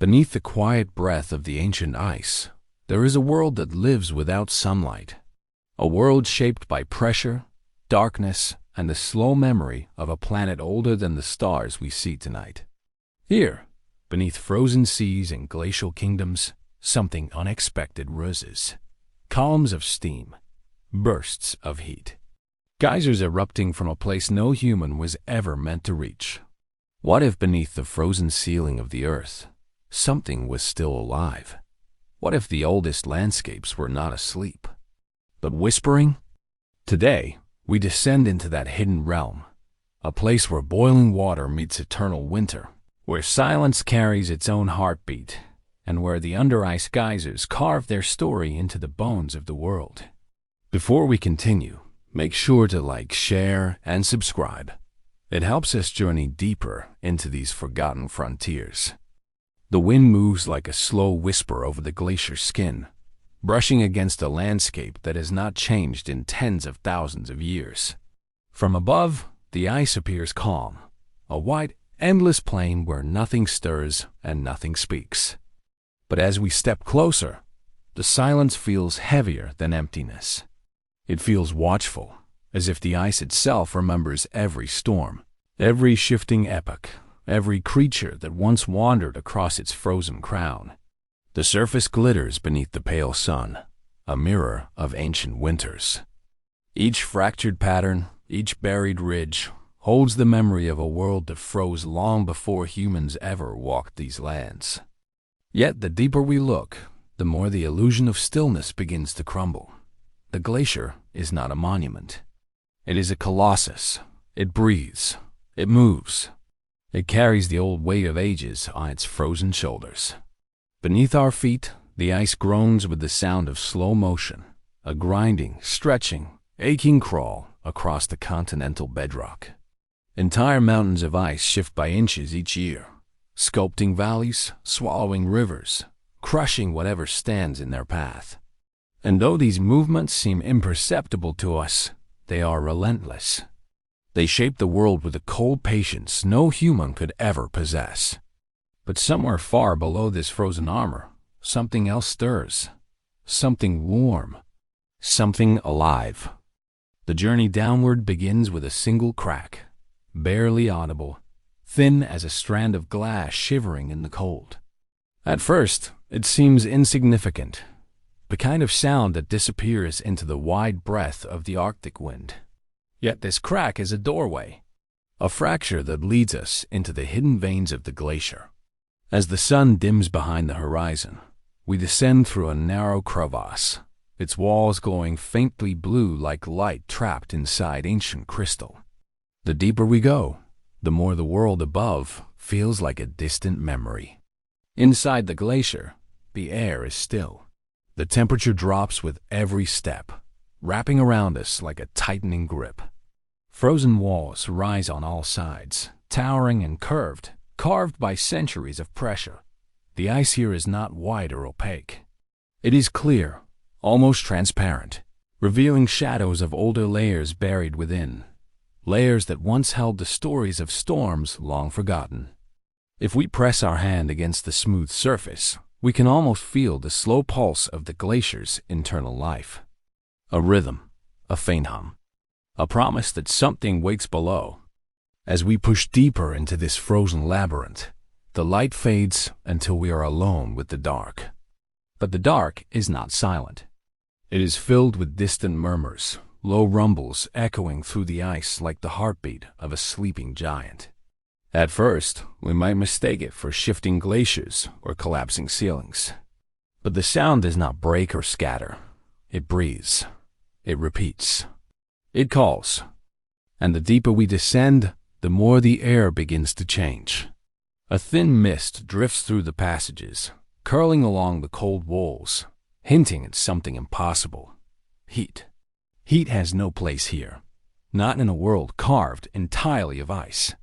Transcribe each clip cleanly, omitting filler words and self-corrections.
Beneath the quiet breath of the ancient ice, there is a world that lives without sunlight. A world shaped by pressure, darkness, and the slow memory of a planet older than the stars we see tonight. Here, beneath frozen seas and glacial kingdoms, something unexpected rises. Columns of steam, bursts of heat. Geysers erupting from a place no human was ever meant to reach. What if beneath the frozen ceiling of the earth, something was still alive? What if the oldest landscapes were not asleep, but whispering? Today, we descend into that hidden realm, a place where boiling water meets eternal winter, where silence carries its own heartbeat, and where the under-ice geysers carve their story into the bones of the world. Before we continue, make sure to like, share, and subscribe. It helps us journey deeper into these forgotten frontiers. The wind moves like a slow whisper over the glacier skin, brushing against a landscape that has not changed in tens of thousands of years. From above, the ice appears calm, a wide, endless plain where nothing stirs and nothing speaks. But as we step closer, the silence feels heavier than emptiness. It feels watchful, as if the ice itself remembers every storm, every shifting epoch, every creature that once wandered across its frozen crown. The surface glitters beneath the pale sun, a mirror of ancient winters. Each fractured pattern, each buried ridge, holds the memory of a world that froze long before humans ever walked these lands. Yet the deeper we look, the more the illusion of stillness begins to crumble. The glacier is not a monument. It is a colossus. It breathes. It moves. It carries the old weight of ages on its frozen shoulders. Beneath our feet, the ice groans with the sound of slow motion, a grinding, stretching, aching crawl across the continental bedrock. Entire mountains of ice shift by inches each year, sculpting valleys, swallowing rivers, crushing whatever stands in their path. And though these movements seem imperceptible to us, they are relentless. They shape the world with a cold patience no human could ever possess. But somewhere far below this frozen armor, something else stirs. Something warm. Something alive. The journey downward begins with a single crack, barely audible, thin as a strand of glass shivering in the cold. At first, it seems insignificant, the kind of sound that disappears into the wide breath of the Arctic wind. Yet this crack is a doorway, a fracture that leads us into the hidden veins of the glacier. As the sun dims behind the horizon, we descend through a narrow crevasse, its walls glowing faintly blue like light trapped inside ancient crystal. The deeper we go, the more the world above feels like a distant memory. Inside the glacier, the air is still. The temperature drops with every step, wrapping around us like a tightening grip. Frozen walls rise on all sides, towering and curved, carved by centuries of pressure. The ice here is not white or opaque. It is clear, almost transparent, revealing shadows of older layers buried within, layers that once held the stories of storms long forgotten. If we press our hand against the smooth surface, we can almost feel the slow pulse of the glacier's internal life. A rhythm, a faint hum, a promise that something waits below. As we push deeper into this frozen labyrinth, the light fades until we are alone with the dark. But the dark is not silent. It is filled with distant murmurs, low rumbles echoing through the ice like the heartbeat of a sleeping giant. At first, we might mistake it for shifting glaciers or collapsing ceilings. But the sound does not break or scatter. It breathes. It repeats. It calls. And the deeper we descend, the more the air begins to change. A thin mist drifts through the passages, curling along the cold walls, hinting at something impossible. Heat. Heat has no place here. Not in a world carved entirely of ice.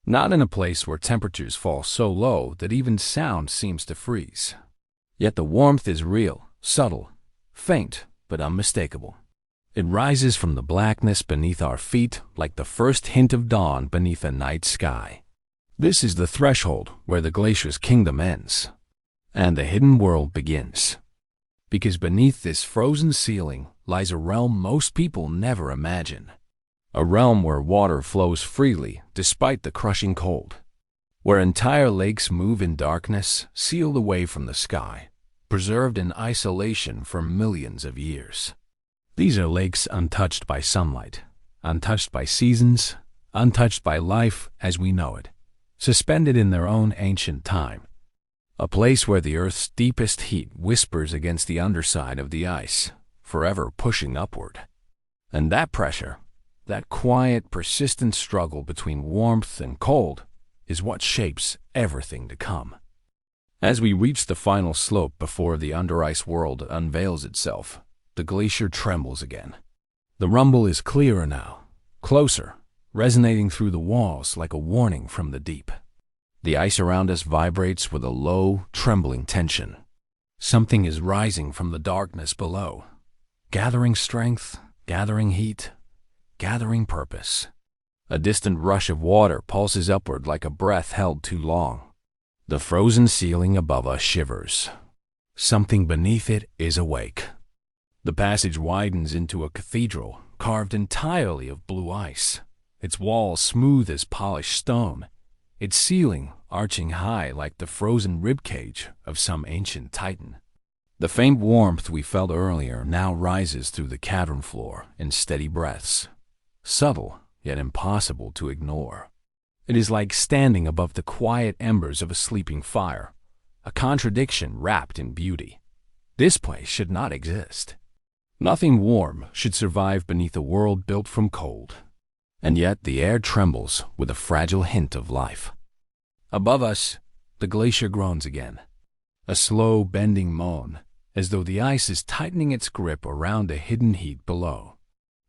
Not in a place where temperatures fall so low that even sound seems to freeze. Yet the warmth is real, subtle, faint, but unmistakable. It rises from the blackness beneath our feet like the first hint of dawn beneath a night sky. This is the threshold where the glacier's kingdom ends, and the hidden world begins. Because beneath this frozen ceiling lies a realm most people never imagine. A realm where water flows freely despite the crushing cold. Where entire lakes move in darkness, sealed away from the sky, preserved in isolation for millions of years. These are lakes untouched by sunlight, untouched by seasons, untouched by life as we know it, suspended in their own ancient time. A place where the Earth's deepest heat whispers against the underside of the ice, forever pushing upward. And that pressure, that quiet, persistent struggle between warmth and cold, is what shapes everything to come. As we reach the final slope before the under-ice world unveils itself, the glacier trembles again. The rumble is clearer now, closer, resonating through the walls like a warning from the deep. The ice around us vibrates with a low, trembling tension. Something is rising from the darkness below, gathering strength, gathering heat, gathering purpose. A distant rush of water pulses upward like a breath held too long. The frozen ceiling above us shivers. Something beneath it is awake. The passage widens into a cathedral carved entirely of blue ice, its walls smooth as polished stone, its ceiling arching high like the frozen ribcage of some ancient titan. The faint warmth we felt earlier now rises through the cavern floor in steady breaths, subtle yet impossible to ignore. It is like standing above the quiet embers of a sleeping fire, a contradiction wrapped in beauty. This place should not exist. Nothing warm should survive beneath a world built from cold. And yet the air trembles with a fragile hint of life. Above us, the glacier groans again, a slow bending moan, as though the ice is tightening its grip around a hidden heat below.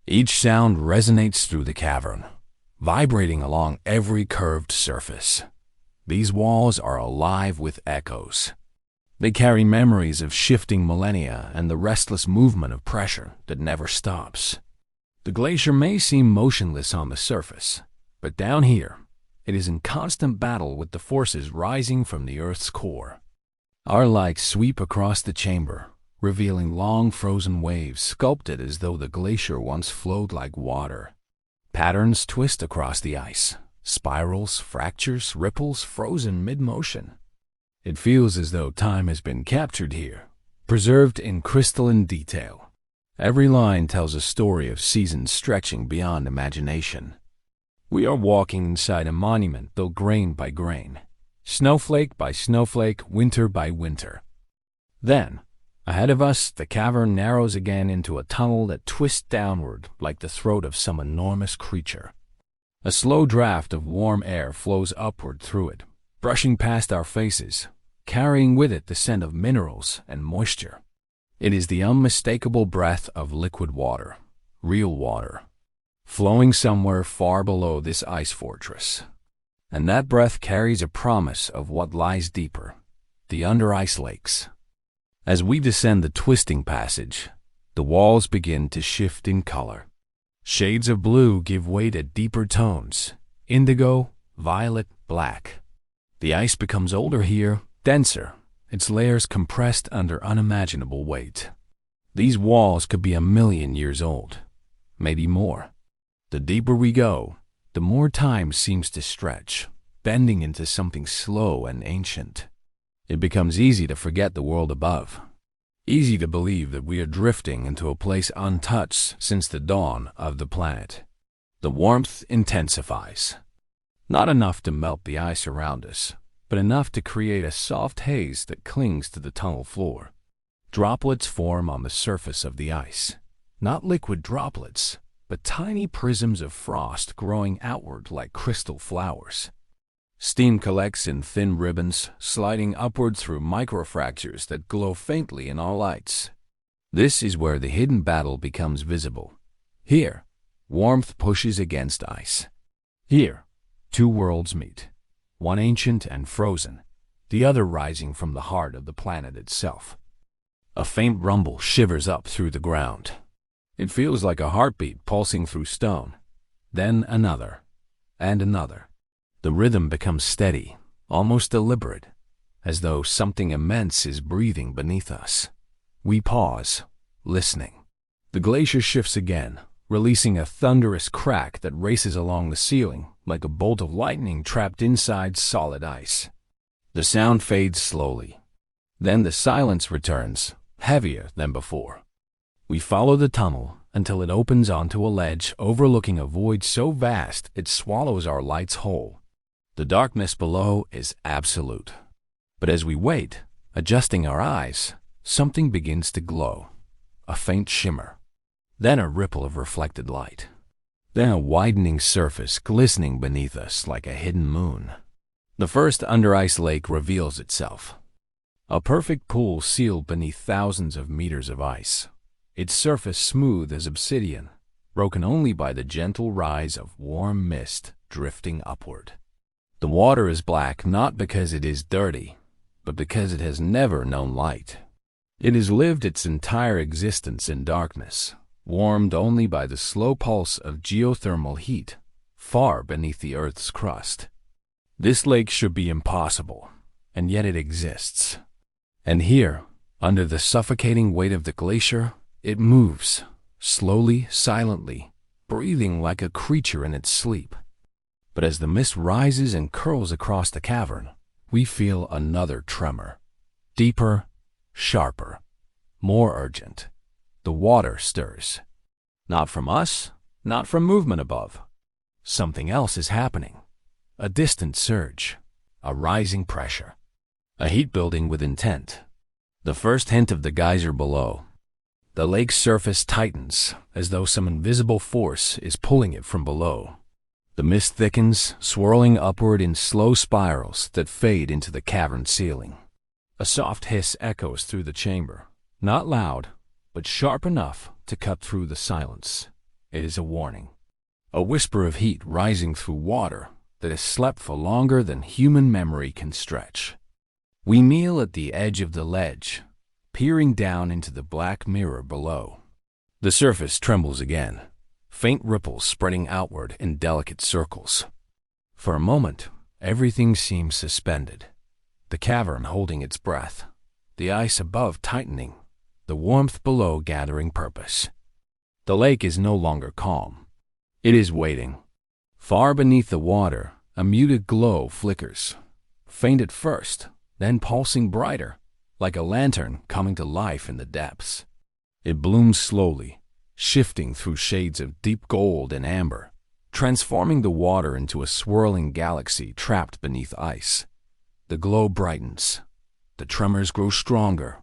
Each sound resonates through the cavern, vibrating along every curved surface. These walls are alive with echoes. They carry memories of shifting millennia and the restless movement of pressure that never stops. The glacier may seem motionless on the surface, but down here, it is in constant battle with the forces rising from the Earth's core. Our lights sweep across the chamber, revealing long frozen waves sculpted as though the glacier once flowed like water. Patterns twist across the ice, spirals, fractures, ripples frozen mid-motion. It feels as though time has been captured here, preserved in crystalline detail. Every line tells a story of seasons stretching beyond imagination. We are walking inside a monument built grain by grain, snowflake by snowflake, winter by winter. Then, ahead of us, the cavern narrows again into a tunnel that twists downward like the throat of some enormous creature. A slow draft of warm air flows upward through it, brushing past our faces, carrying with it the scent of minerals and moisture. It is the unmistakable breath of liquid water, real water, flowing somewhere far below this ice fortress. And that breath carries a promise of what lies deeper, the under-ice lakes. As we descend the twisting passage, the walls begin to shift in color. Shades of blue give way to deeper tones, indigo, violet, black. The ice becomes older here, denser, its layers compressed under unimaginable weight. These walls could be 1,000,000 years old, maybe more. The deeper we go, the more time seems to stretch, bending into something slow and ancient. It becomes easy to forget the world above. Easy to believe that we are drifting into a place untouched since the dawn of the planet. The warmth intensifies. Not enough to melt the ice around us, but enough to create a soft haze that clings to the tunnel floor. Droplets form on the surface of the ice. Not liquid droplets, but tiny prisms of frost growing outward like crystal flowers. Steam collects in thin ribbons, sliding upward through microfractures that glow faintly in our lights. This is where the hidden battle becomes visible. Here, warmth pushes against ice. Here, two worlds meet, one ancient and frozen, the other rising from the heart of the planet itself. A faint rumble shivers up through the ground. It feels like a heartbeat pulsing through stone. Then another, and another. The rhythm becomes steady, almost deliberate, as though something immense is breathing beneath us. We pause, listening. The glacier shifts again, releasing a thunderous crack that races along the ceiling like a bolt of lightning trapped inside solid ice. The sound fades slowly. Then the silence returns, heavier than before. We follow the tunnel until it opens onto a ledge overlooking a void so vast it swallows our lights whole. The darkness below is absolute. But as we wait, adjusting our eyes, something begins to glow. A faint shimmer. Then a ripple of reflected light. Then a widening surface glistening beneath us like a hidden moon. The first under-ice lake reveals itself. A perfect pool sealed beneath thousands of meters of ice. Its surface smooth as obsidian, broken only by the gentle rise of warm mist drifting upward. The water is black not because it is dirty, but because it has never known light. It has lived its entire existence in darkness, warmed only by the slow pulse of geothermal heat far beneath the Earth's crust. This lake should be impossible, and yet it exists. And here, under the suffocating weight of the glacier, it moves, slowly, silently, breathing like a creature in its sleep. But as the mist rises and curls across the cavern, we feel another tremor. Deeper, sharper, more urgent. The water stirs. Not from us, not from movement above. Something else is happening. A distant surge, a rising pressure, a heat building with intent. The first hint of the geyser below. The lake's surface tightens as though some invisible force is pulling it from below. The mist thickens, swirling upward in slow spirals that fade into the cavern ceiling. A soft hiss echoes through the chamber, not loud, but sharp enough to cut through the silence. It is a warning. A whisper of heat rising through water that has slept for longer than human memory can stretch. We kneel at the edge of the ledge, peering down into the black mirror below. The surface trembles again, faint ripples spreading outward in delicate circles. For a moment, everything seems suspended. The cavern holding its breath, the ice above tightening, the warmth below gathering purpose. The lake is no longer calm. It is waiting. Far beneath the water, a muted glow flickers, faint at first, then pulsing brighter, like a lantern coming to life in the depths. It blooms slowly, shifting through shades of deep gold and amber, transforming the water into a swirling galaxy trapped beneath ice. The glow brightens. The tremors grow stronger.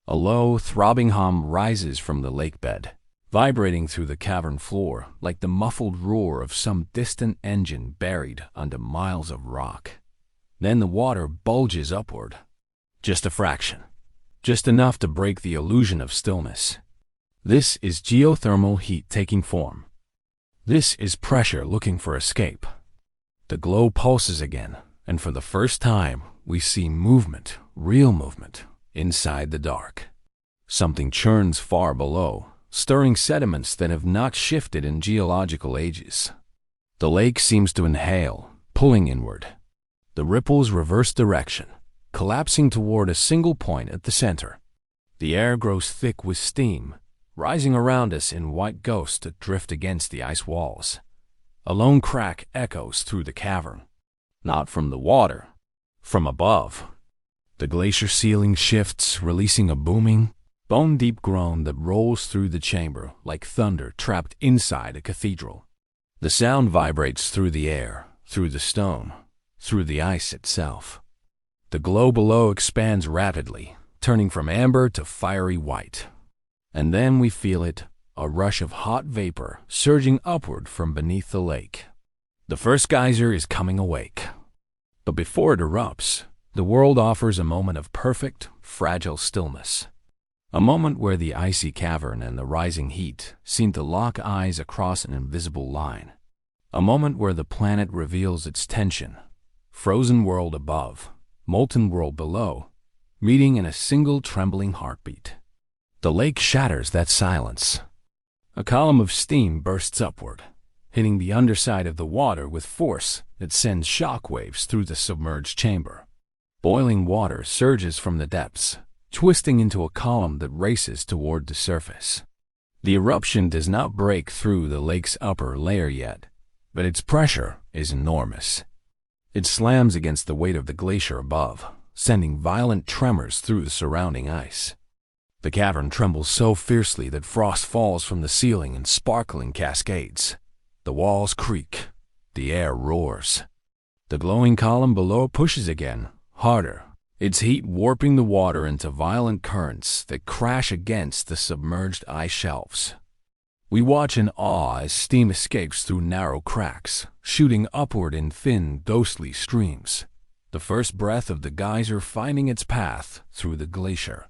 A low, throbbing hum rises from the lake bed, vibrating through the cavern floor like the muffled roar of some distant engine buried under miles of rock. Then the water bulges upward. Just a fraction. Just enough to break the illusion of stillness. This is geothermal heat taking form. This is pressure looking for escape. The glow pulses again, and for the first time, we see movement, real movement, inside the dark. Something churns far below, stirring sediments that have not shifted in geological ages. The lake seems to inhale, pulling inward. The ripples reverse direction, collapsing toward a single point at the center. The air grows thick with steam, rising around us in white ghosts that drift against the ice walls. A lone crack echoes through the cavern. Not from the water, from above. The glacier ceiling shifts, releasing a booming, bone-deep groan that rolls through the chamber like thunder trapped inside a cathedral. The sound vibrates through the air, through the stone, through the ice itself. The glow below expands rapidly, turning from amber to fiery white. And then we feel it, a rush of hot vapor surging upward from beneath the lake. The first geyser is coming awake. But before it erupts, the world offers a moment of perfect, fragile stillness. A moment where the icy cavern and the rising heat seem to lock eyes across an invisible line. A moment where the planet reveals its tension. Frozen world above, molten world below, meeting in a single trembling heartbeat. The lake shatters that silence. A column of steam bursts upward, hitting the underside of the water with force that sends shockwaves through the submerged chamber. Boiling water surges from the depths, twisting into a column that races toward the surface. The eruption does not break through the lake's upper layer yet, but its pressure is enormous. It slams against the weight of the glacier above, sending violent tremors through the surrounding ice. The cavern trembles so fiercely that frost falls from the ceiling in sparkling cascades. The walls creak. The air roars. The glowing column below pushes again, harder, its heat warping the water into violent currents that crash against the submerged ice shelves. We watch in awe as steam escapes through narrow cracks, shooting upward in thin, ghostly streams, the first breath of the geyser finding its path through the glacier.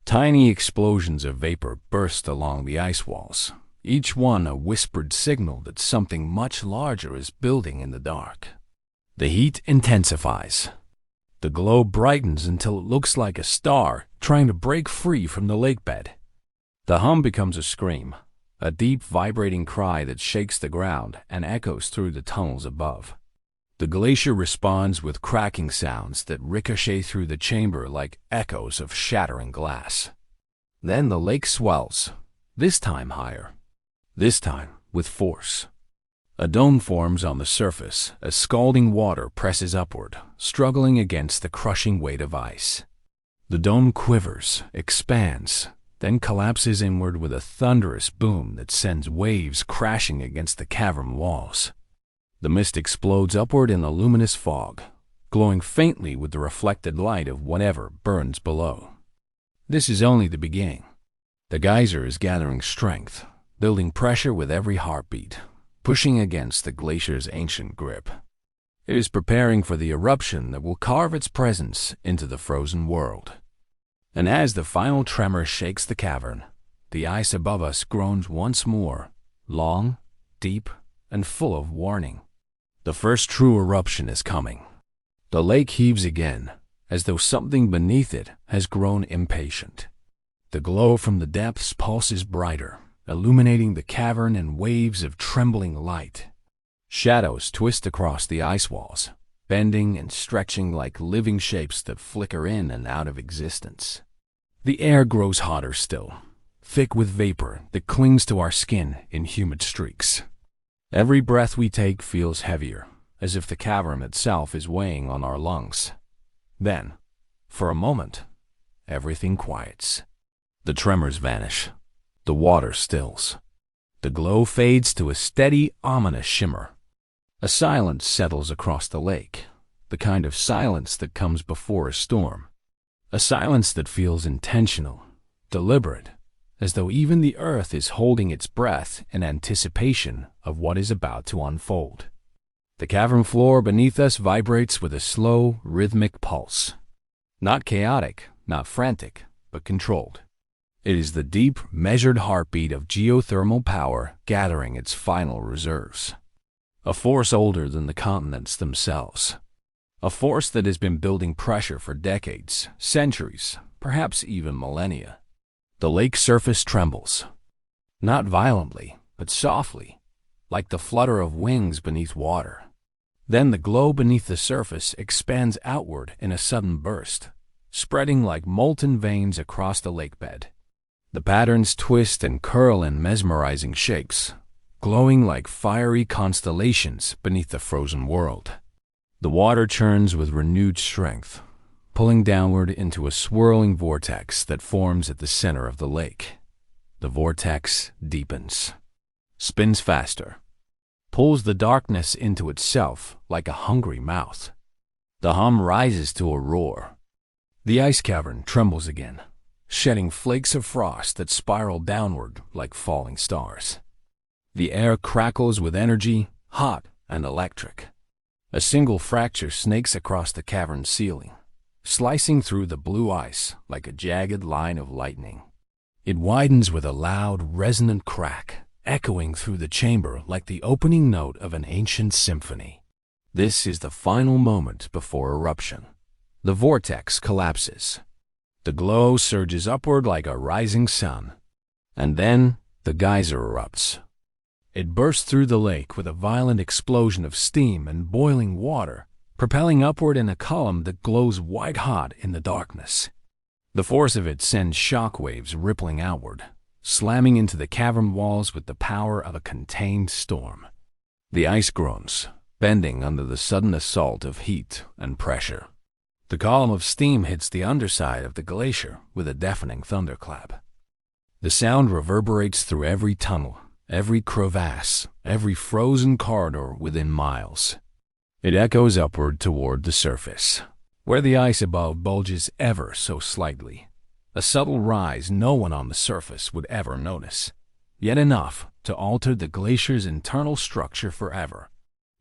Tiny explosions of vapor burst along the ice walls, each one a whispered signal that something much larger is building in the dark. The heat intensifies. The glow brightens until it looks like a star trying to break free from the lake bed. The hum becomes a scream, a deep vibrating cry that shakes the ground and echoes through the tunnels above. The glacier responds with cracking sounds that ricochet through the chamber like echoes of shattering glass. Then the lake swells, this time higher, this time with force. A dome forms on the surface as scalding water presses upward, struggling against the crushing weight of ice. The dome quivers, expands, then collapses inward with a thunderous boom that sends waves crashing against the cavern walls. The mist explodes upward in a luminous fog, glowing faintly with the reflected light of whatever burns below. This is only the beginning. The geyser is gathering strength, building pressure with every heartbeat, pushing against the glacier's ancient grip. It is preparing for the eruption that will carve its presence into the frozen world. And as the final tremor shakes the cavern, the ice above us groans once more, long, deep, and full of warning. The first true eruption is coming. The lake heaves again, as though something beneath it has grown impatient. The glow from the depths pulses brighter, illuminating the cavern in waves of trembling light. Shadows twist across the ice walls, bending and stretching like living shapes that flicker in and out of existence. The air grows hotter still, thick with vapor that clings to our skin in humid streaks. Every breath we take feels heavier, as if the cavern itself is weighing on our lungs. Then, for a moment, everything quiets. The tremors vanish. The water stills. The glow fades to a steady, ominous shimmer. A silence settles across the lake, the kind of silence that comes before a storm. A silence that feels intentional, deliberate, as though even the earth is holding its breath in anticipation of what is about to unfold. The cavern floor beneath us vibrates with a slow, rhythmic pulse. Not chaotic, not frantic, but controlled. It is the deep, measured heartbeat of geothermal power gathering its final reserves. A force older than the continents themselves. A force that has been building pressure for decades, centuries, perhaps even millennia. The lake surface trembles. Not violently, but softly, like the flutter of wings beneath water. Then the glow beneath the surface expands outward in a sudden burst, spreading like molten veins across the lake bed. The patterns twist and curl in mesmerizing shapes, glowing like fiery constellations beneath the frozen world. The water churns with renewed strength, pulling downward into a swirling vortex that forms at the center of the lake. The vortex deepens, spins faster, pulls the darkness into itself like a hungry mouth. The hum rises to a roar. The ice cavern trembles again, shedding flakes of frost that spiral downward like falling stars. The air crackles with energy, hot and electric. A single fracture snakes across the cavern's ceiling, slicing through the blue ice like a jagged line of lightning. It widens with a loud, resonant crack, echoing through the chamber like the opening note of an ancient symphony. This is the final moment before eruption. The vortex collapses. The glow surges upward like a rising sun. And then the geyser erupts. It bursts through the lake with a violent explosion of steam and boiling water, propelling upward in a column that glows white-hot in the darkness. The force of it sends shock waves rippling outward, slamming into the cavern walls with the power of a contained storm. The ice groans, bending under the sudden assault of heat and pressure. The column of steam hits the underside of the glacier with a deafening thunderclap. The sound reverberates through every tunnel, every crevasse, every frozen corridor within miles. It echoes upward toward the surface, where the ice above bulges ever so slightly, a subtle rise no one on the surface would ever notice, yet enough to alter the glacier's internal structure forever.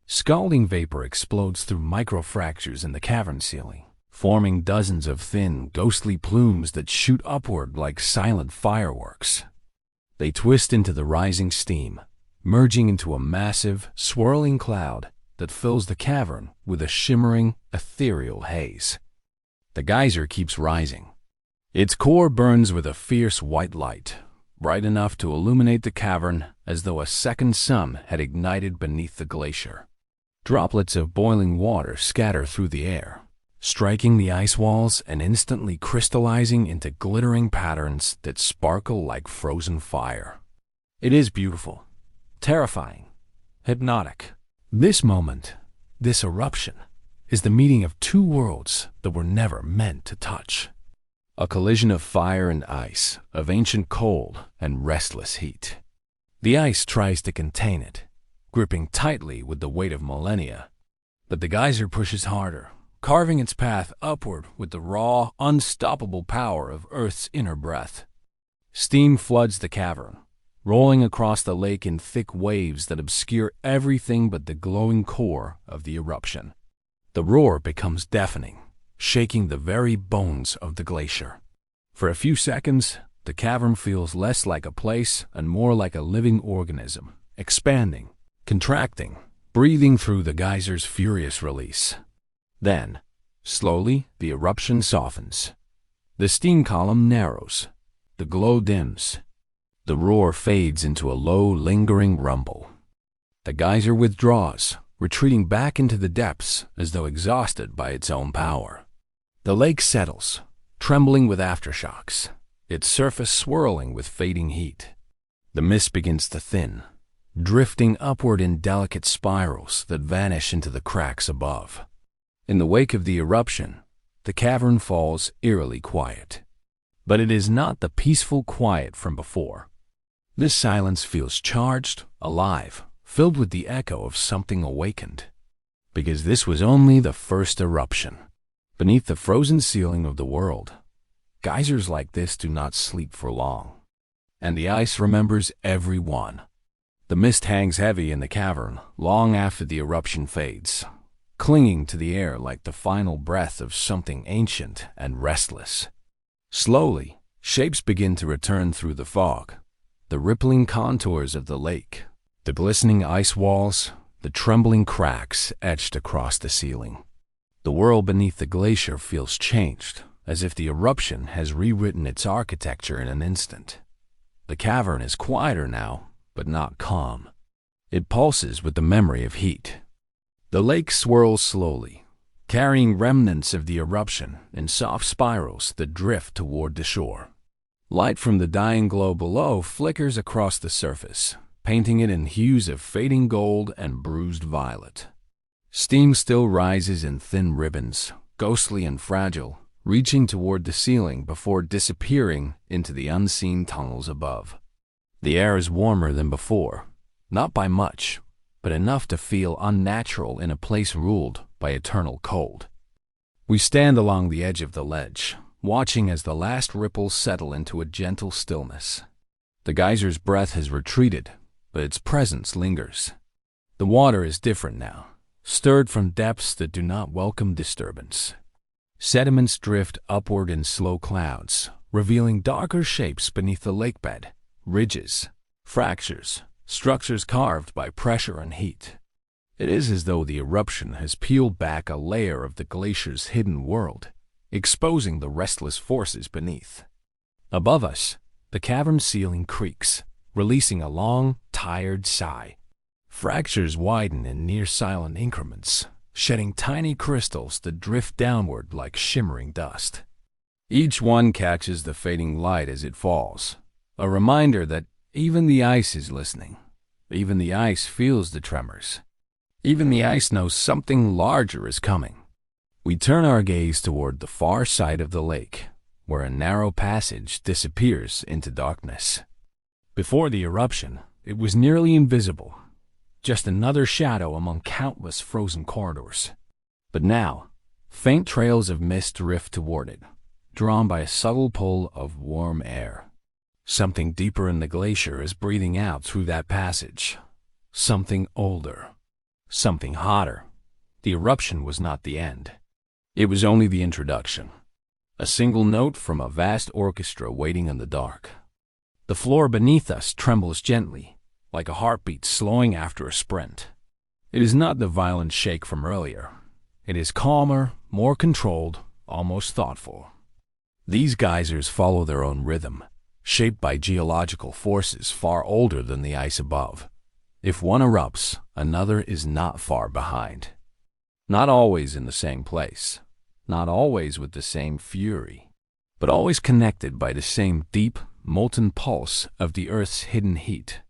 Scalding vapor explodes through microfractures in the cavern ceiling, forming dozens of thin, ghostly plumes that shoot upward like silent fireworks. They twist into the rising steam, merging into a massive, swirling cloud that fills the cavern with a shimmering, ethereal haze. The geyser keeps rising. Its core burns with a fierce white light, bright enough to illuminate the cavern as though a second sun had ignited beneath the glacier. Droplets of boiling water scatter through the air, striking the ice walls and instantly crystallizing into glittering patterns that sparkle like frozen fire. It is beautiful, terrifying, hypnotic. This moment, this eruption, is the meeting of two worlds that were never meant to touch. A collision of fire and ice, of ancient cold and restless heat. The ice tries to contain it, gripping tightly with the weight of millennia. But the geyser pushes harder, carving its path upward with the raw, unstoppable power of Earth's inner breath. Steam floods the cavern, rolling across the lake in thick waves that obscure everything but the glowing core of the eruption. The roar becomes deafening, shaking the very bones of the glacier. For a few seconds, the cavern feels less like a place and more like a living organism, expanding, contracting, breathing through the geyser's furious release. Then, slowly, the eruption softens. The steam column narrows. The glow dims. The roar fades into a low, lingering rumble. The geyser withdraws, retreating back into the depths as though exhausted by its own power. The lake settles, trembling with aftershocks, its surface swirling with fading heat. The mist begins to thin, drifting upward in delicate spirals that vanish into the cracks above. In the wake of the eruption, the cavern falls eerily quiet. But it is not the peaceful quiet from before. This silence feels charged, alive, filled with the echo of something awakened. Because this was only the first eruption. Beneath the frozen ceiling of the world, geysers like this do not sleep for long. And the ice remembers every one. The mist hangs heavy in the cavern long after the eruption fades, clinging to the air like the final breath of something ancient and restless. Slowly, shapes begin to return through the fog. The rippling contours of the lake, the glistening ice walls, the trembling cracks etched across the ceiling. The world beneath the glacier feels changed, as if the eruption has rewritten its architecture in an instant. The cavern is quieter now, but not calm. It pulses with the memory of heat. The lake swirls slowly, carrying remnants of the eruption in soft spirals that drift toward the shore. Light from the dying glow below flickers across the surface, painting it in hues of fading gold and bruised violet. Steam still rises in thin ribbons, ghostly and fragile, reaching toward the ceiling before disappearing into the unseen tunnels above. The air is warmer than before, not by much, but enough to feel unnatural in a place ruled by eternal cold. We stand along the edge of the ledge, watching as the last ripples settle into a gentle stillness. The geyser's breath has retreated, but its presence lingers. The water is different now, stirred from depths that do not welcome disturbance. Sediments drift upward in slow clouds, revealing darker shapes beneath the lakebed, ridges, fractures, structures carved by pressure and heat. It is as though the eruption has peeled back a layer of the glacier's hidden world, exposing the restless forces beneath. Above us, the cavern ceiling creaks, releasing a long, tired sigh. Fractures widen in near-silent increments, shedding tiny crystals that drift downward like shimmering dust. Each one catches the fading light as it falls, a reminder that even the ice is listening. Even the ice feels the tremors. Even the ice knows something larger is coming. We turn our gaze toward the far side of the lake, where a narrow passage disappears into darkness. Before the eruption, it was nearly invisible, just another shadow among countless frozen corridors. But now, faint trails of mist drift toward it, drawn by a subtle pull of warm air. Something deeper in the glacier is breathing out through that passage. Something older. Something hotter. The eruption was not the end. It was only the introduction. A single note from a vast orchestra waiting in the dark. The floor beneath us trembles gently, like a heartbeat slowing after a sprint. It is not the violent shake from earlier. It is calmer, more controlled, almost thoughtful. These geysers follow their own rhythm, shaped by geological forces far older than the ice above. If one erupts, another is not far behind. Not always in the same place, not always with the same fury, but always connected by the same deep, molten pulse of the Earth's hidden heat.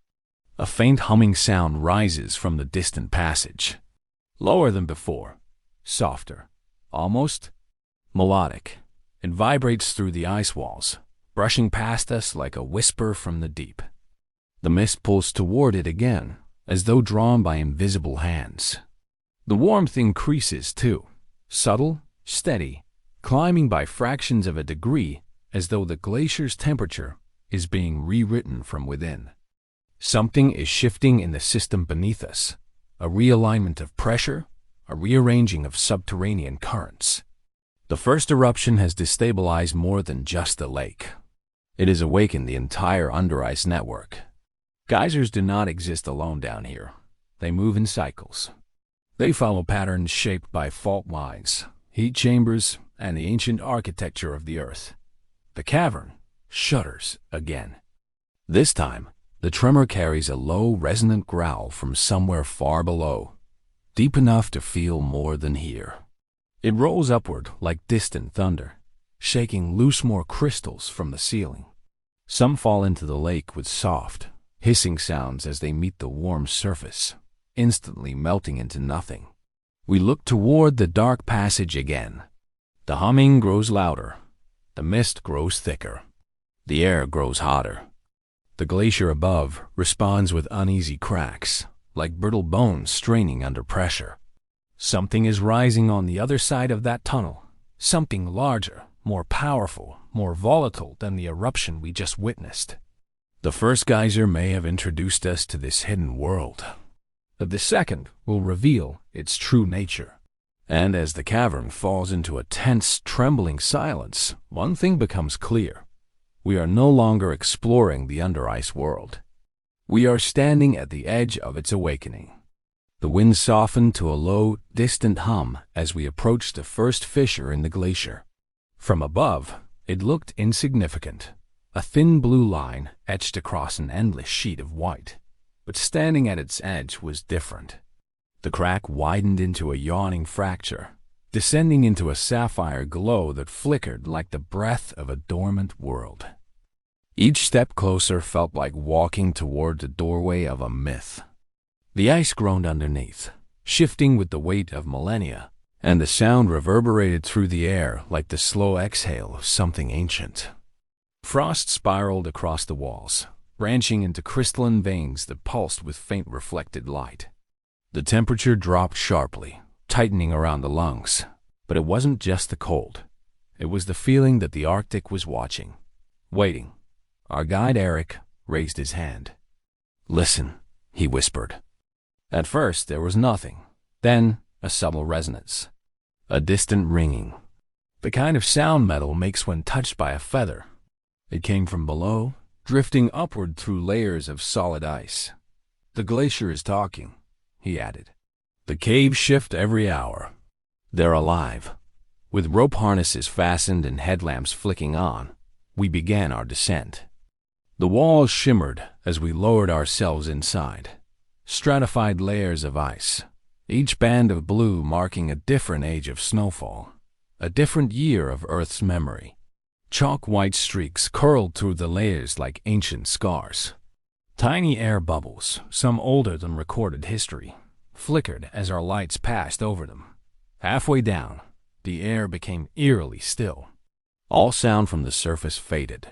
A faint humming sound rises from the distant passage, lower than before, softer, almost melodic. It vibrates through the ice walls, brushing past us like a whisper from the deep. The mist pulls toward it again, as though drawn by invisible hands. The warmth increases too, subtle, steady, climbing by fractions of a degree, as though the glacier's temperature is being rewritten from within. Something is shifting in the system beneath us, a realignment of pressure, a rearranging of subterranean currents. The first eruption has destabilized more than just the lake. It has awakened the entire under-ice network. Geysers do not exist alone down here. They move in cycles. They follow patterns shaped by fault lines, heat chambers, and the ancient architecture of the Earth. The cavern shudders again. This time, the tremor carries a low, resonant growl from somewhere far below, deep enough to feel more than hear. It rolls upward like distant thunder, shaking loose more crystals from the ceiling. Some fall into the lake with soft, hissing sounds as they meet the warm surface, instantly melting into nothing. We look toward the dark passage again. The humming grows louder. The mist grows thicker. The air grows hotter. The glacier above responds with uneasy cracks, like brittle bones straining under pressure. Something is rising on the other side of that tunnel, something larger, more powerful, more volatile than the eruption we just witnessed. The first geyser may have introduced us to this hidden world, but the second will reveal its true nature. And as the cavern falls into a tense, trembling silence, one thing becomes clear. We are no longer exploring the under-ice world. We are standing at the edge of its awakening. The wind softened to a low, distant hum as we approached the first fissure in the glacier. From above, it looked insignificant, a thin blue line etched across an endless sheet of white. But standing at its edge was different. The crack widened into a yawning fracture, descending into a sapphire glow that flickered like the breath of a dormant world. Each step closer felt like walking toward the doorway of a myth. The ice groaned underneath, shifting with the weight of millennia, and the sound reverberated through the air like the slow exhale of something ancient. Frost spiraled across the walls, branching into crystalline veins that pulsed with faint reflected light. The temperature dropped sharply, tightening around the lungs. But it wasn't just the cold. It was the feeling that the Arctic was watching, waiting. Our guide Eric raised his hand. "Listen," he whispered. At first there was nothing, then a subtle resonance, a distant ringing, the kind of sound metal makes when touched by a feather. It came from below, drifting upward through layers of solid ice. "The glacier is talking," he added. "The caves shift every hour. They're alive." With rope harnesses fastened and headlamps flicking on, we began our descent. The walls shimmered as we lowered ourselves inside. Stratified layers of ice, each band of blue marking a different age of snowfall, a different year of Earth's memory. Chalk-white streaks curled through the layers like ancient scars. Tiny air bubbles, some older than recorded history, flickered as our lights passed over them. Halfway down, the air became eerily still. All sound from the surface faded.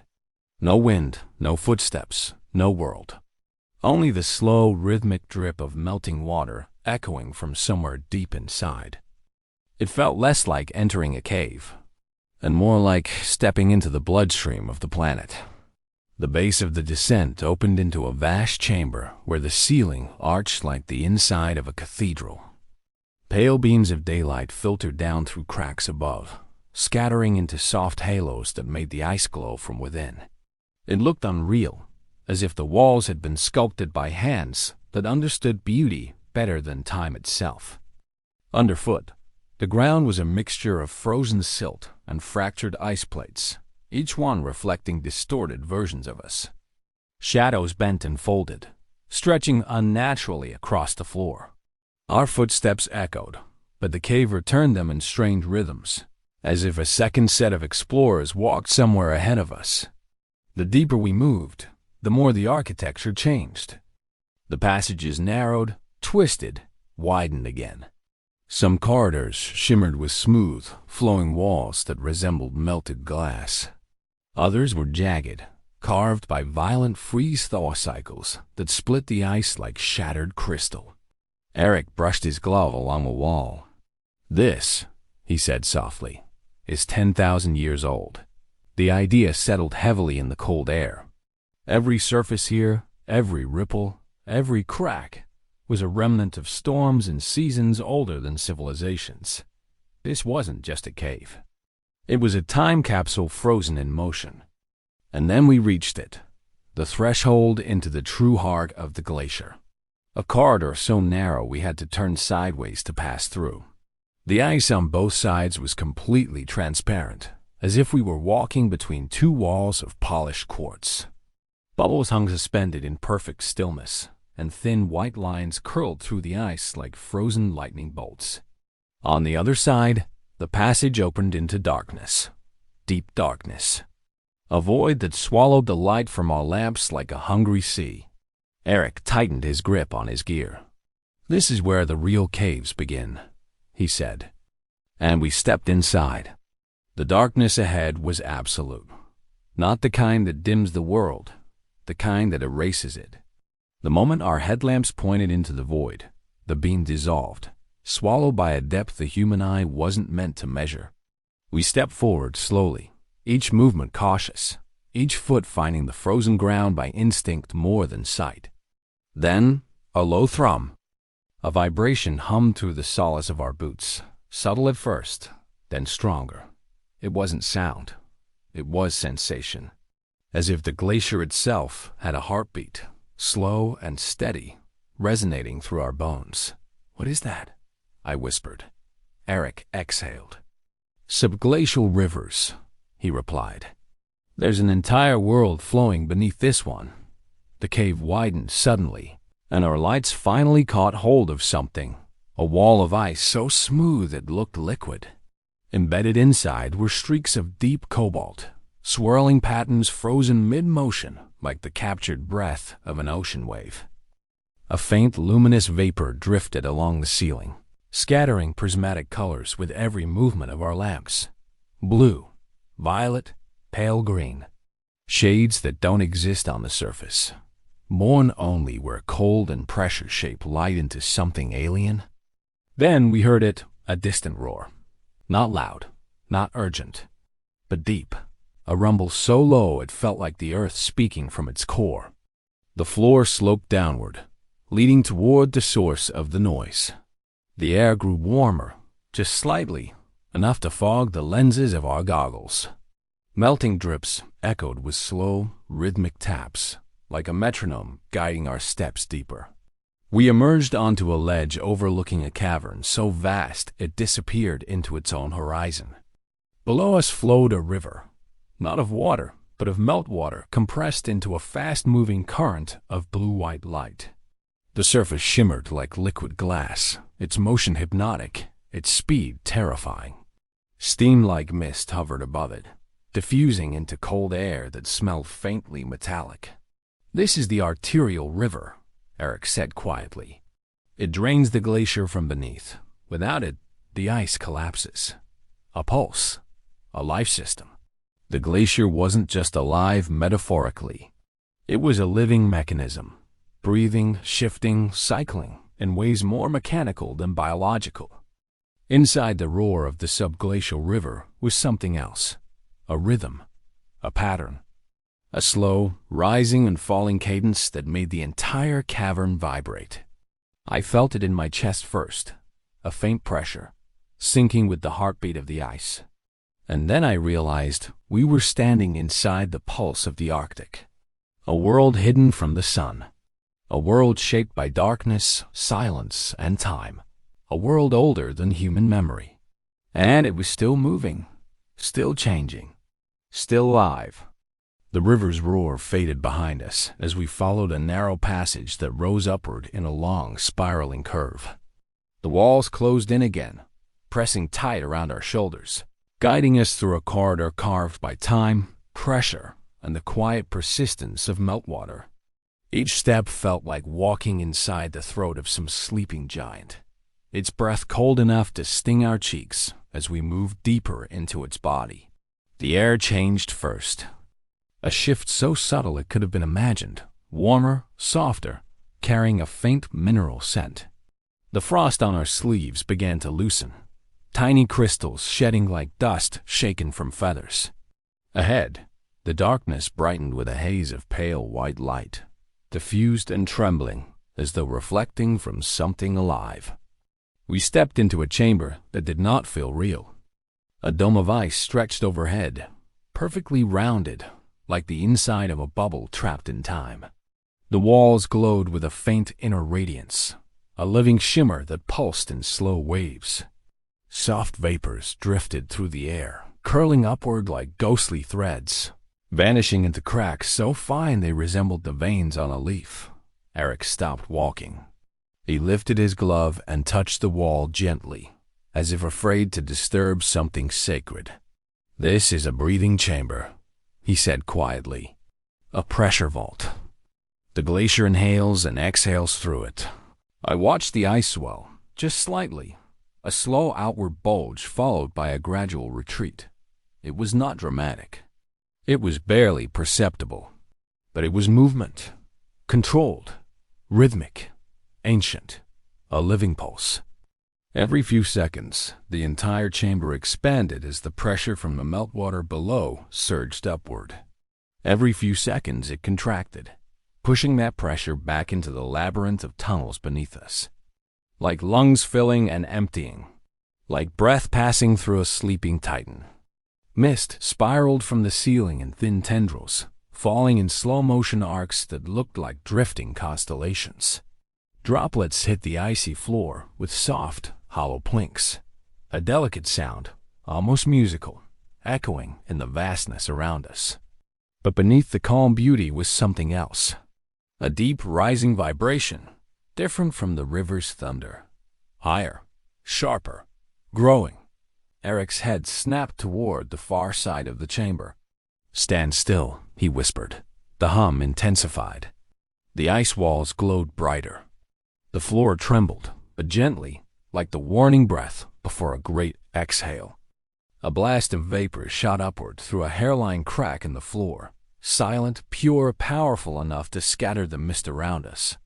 No wind, no footsteps, no world. Only the slow, rhythmic drip of melting water echoing from somewhere deep inside. It felt less like entering a cave, and more like stepping into the bloodstream of the planet. The base of the descent opened into a vast chamber where the ceiling arched like the inside of a cathedral. Pale beams of daylight filtered down through cracks above, scattering into soft halos that made the ice glow from within. It looked unreal, as if the walls had been sculpted by hands that understood beauty better than time itself. Underfoot, the ground was a mixture of frozen silt and fractured ice plates, each one reflecting distorted versions of us. Shadows bent and folded, stretching unnaturally across the floor. Our footsteps echoed, but the cave returned them in strange rhythms, as if a second set of explorers walked somewhere ahead of us. The deeper we moved, the more the architecture changed. The passages narrowed, twisted, widened again. Some corridors shimmered with smooth, flowing walls that resembled melted glass. Others were jagged, carved by violent freeze-thaw cycles that split the ice like shattered crystal. Eric brushed his glove along the wall. "This," he said softly, "is 10,000 years old." The idea settled heavily in the cold air. Every surface here, every ripple, every crack, was a remnant of storms and seasons older than civilizations. This wasn't just a cave. It was a time capsule frozen in motion. And then we reached it, the threshold into the true heart of the glacier. A corridor so narrow we had to turn sideways to pass through. The ice on both sides was completely transparent, as if we were walking between two walls of polished quartz. Bubbles hung suspended in perfect stillness, and thin white lines curled through the ice like frozen lightning bolts. On the other side, the passage opened into darkness, deep darkness. A void that swallowed the light from our lamps like a hungry sea. Eric tightened his grip on his gear. "This is where the real caves begin," he said. And we stepped inside. The darkness ahead was absolute. Not the kind that dims the world, the kind that erases it. The moment our headlamps pointed into the void, the beam dissolved, swallowed by a depth the human eye wasn't meant to measure. We stepped forward slowly, each movement cautious, each foot finding the frozen ground by instinct more than sight. Then, a low thrum. A vibration hummed through the soles of our boots, subtle at first, then stronger. It wasn't sound. It was sensation. As if the glacier itself had a heartbeat, slow and steady, resonating through our bones. "What is that?" I whispered. Eric exhaled. "Subglacial rivers," he replied. "There's an entire world flowing beneath this one." The cave widened suddenly, and our lights finally caught hold of something, a wall of ice so smooth it looked liquid. Embedded inside were streaks of deep cobalt, swirling patterns frozen mid-motion like the captured breath of an ocean wave. A faint luminous vapor drifted along the ceiling, scattering prismatic colors with every movement of our lamps. Blue, violet, pale green. Shades that don't exist on the surface, born only where cold and pressure shape light into something alien. Then we heard it, a distant roar. Not loud, not urgent, but deep. A rumble so low it felt like the earth speaking from its core. The floor sloped downward, leading toward the source of the noise. The air grew warmer, just slightly, enough to fog the lenses of our goggles. Melting drips echoed with slow, rhythmic taps, like a metronome guiding our steps deeper. We emerged onto a ledge overlooking a cavern so vast it disappeared into its own horizon. Below us flowed a river, not of water, but of meltwater compressed into a fast-moving current of blue-white light. The surface shimmered like liquid glass, its motion hypnotic, its speed terrifying. Steam like mist hovered above it, diffusing into cold air that smelled faintly metallic. "This is the arterial river," Eric said quietly. "It drains the glacier from beneath. Without it, the ice collapses. A pulse, a life system." The glacier wasn't just alive metaphorically. It was a living mechanism, breathing, shifting, cycling in ways more mechanical than biological. Inside the roar of the subglacial river was something else, a rhythm, a pattern, a slow, rising and falling cadence that made the entire cavern vibrate. I felt it in my chest first, a faint pressure, syncing with the heartbeat of the ice. And then I realized we were standing inside the pulse of the Arctic, a world hidden from the sun, a world shaped by darkness, silence, and time, a world older than human memory. And it was still moving, still changing, still alive. The river's roar faded behind us as we followed a narrow passage that rose upward in a long, spiraling curve. The walls closed in again, pressing tight around our shoulders, guiding us through a corridor carved by time, pressure, and the quiet persistence of meltwater. Each step felt like walking inside the throat of some sleeping giant, its breath cold enough to sting our cheeks as we moved deeper into its body. The air changed first, a shift so subtle it could have been imagined, warmer, softer, carrying a faint mineral scent. The frost on our sleeves began to loosen, tiny crystals shedding like dust shaken from feathers. Ahead, the darkness brightened with a haze of pale white light, diffused and trembling as though reflecting from something alive. We stepped into a chamber that did not feel real. A dome of ice stretched overhead, perfectly rounded, like the inside of a bubble trapped in time. The walls glowed with a faint inner radiance, a living shimmer that pulsed in slow waves. Soft vapors drifted through the air, curling upward like ghostly threads, vanishing into cracks so fine they resembled the veins on a leaf. Eric stopped walking. He lifted his glove and touched the wall gently, as if afraid to disturb something sacred. "This is a breathing chamber," he said quietly. "A pressure vault. The glacier inhales and exhales through it." I watched the ice swell, just slightly, a slow outward bulge followed by a gradual retreat. It was not dramatic. It was barely perceptible, but it was movement, controlled, rhythmic, ancient, a living pulse. Every few seconds, the entire chamber expanded as the pressure from the meltwater below surged upward. Every few seconds it contracted, pushing that pressure back into the labyrinth of tunnels beneath us. Like lungs filling and emptying, like breath passing through a sleeping titan. Mist spiraled from the ceiling in thin tendrils, falling in slow-motion arcs that looked like drifting constellations. Droplets hit the icy floor with soft, hollow plinks, a delicate sound, almost musical, echoing in the vastness around us. But beneath the calm beauty was something else, a deep rising vibration, different from the river's thunder, higher, sharper, growing. Eric's head snapped toward the far side of the chamber. "Stand still," he whispered. The hum intensified. The ice walls glowed brighter. The floor trembled, but gently, like the warning breath before a great exhale. A blast of vapor shot upward through a hairline crack in the floor, silent, pure, powerful enough to scatter the mist around us.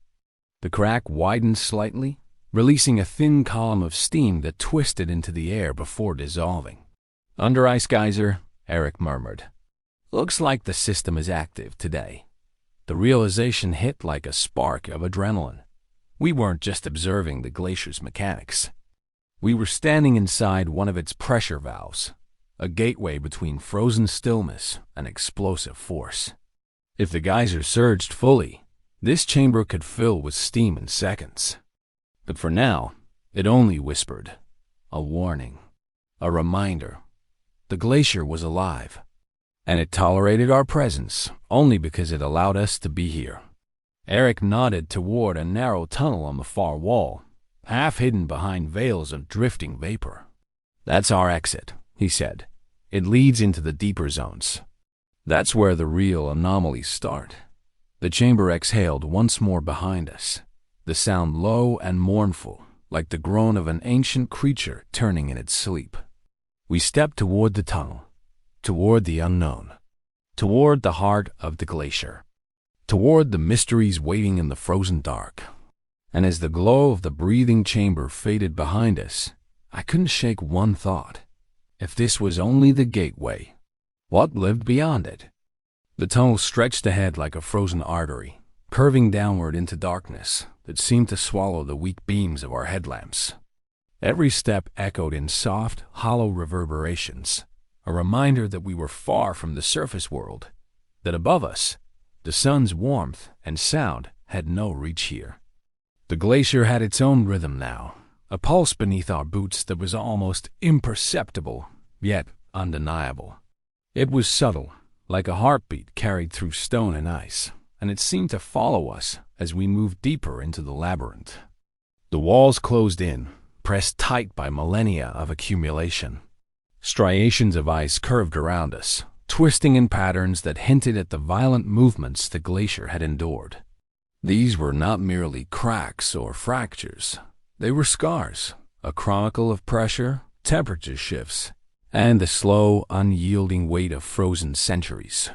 The crack widened slightly, releasing a thin column of steam that twisted into the air before dissolving. "Under ice geyser," Eric murmured. "Looks like the system is active today." The realization hit like a spark of adrenaline. We weren't just observing the glacier's mechanics. We were standing inside one of its pressure valves, a gateway between frozen stillness and explosive force. If the geyser surged fully, this chamber could fill with steam in seconds. But for now, it only whispered, a warning, a reminder. The glacier was alive, and it tolerated our presence only because it allowed us to be here. Eric nodded toward a narrow tunnel on the far wall, half hidden behind veils of drifting vapor. "That's our exit," he said. "It leads into the deeper zones. That's where the real anomalies start." The chamber exhaled once more behind us, the sound low and mournful, like the groan of an ancient creature turning in its sleep. We stepped toward the tunnel, toward the unknown, toward the heart of the glacier, toward the mysteries waiting in the frozen dark. And as the glow of the breathing chamber faded behind us, I couldn't shake one thought. If this was only the gateway, what lived beyond it? The tunnel stretched ahead like a frozen artery, curving downward into darkness that seemed to swallow the weak beams of our headlamps. Every step echoed in soft, hollow reverberations, a reminder that we were far from the surface world, that above us, the sun's warmth and sound had no reach here. The glacier had its own rhythm now, a pulse beneath our boots that was almost imperceptible, yet undeniable. It was subtle, like a heartbeat carried through stone and ice, and it seemed to follow us as we moved deeper into the labyrinth. The walls closed in, pressed tight by millennia of accumulation. Striations of ice curved around us, twisting in patterns that hinted at the violent movements the glacier had endured. These were not merely cracks or fractures. They were scars, a chronicle of pressure, temperature shifts, and the slow, unyielding weight of frozen centuries.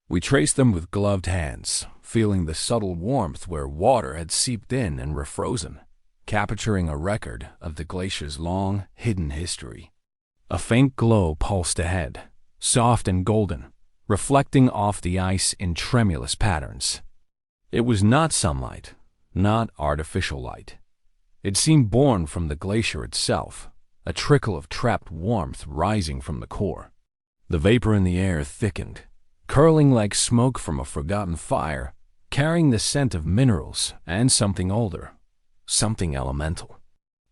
We traced them with gloved hands, feeling the subtle warmth where water had seeped in and refrozen, capturing a record of the glacier's long, hidden history. A faint glow pulsed ahead, soft and golden, reflecting off the ice in tremulous patterns. It was not sunlight, not artificial light. It seemed born from the glacier itself, a trickle of trapped warmth rising from the core. The vapor in the air thickened, curling like smoke from a forgotten fire, carrying the scent of minerals and something older, something elemental.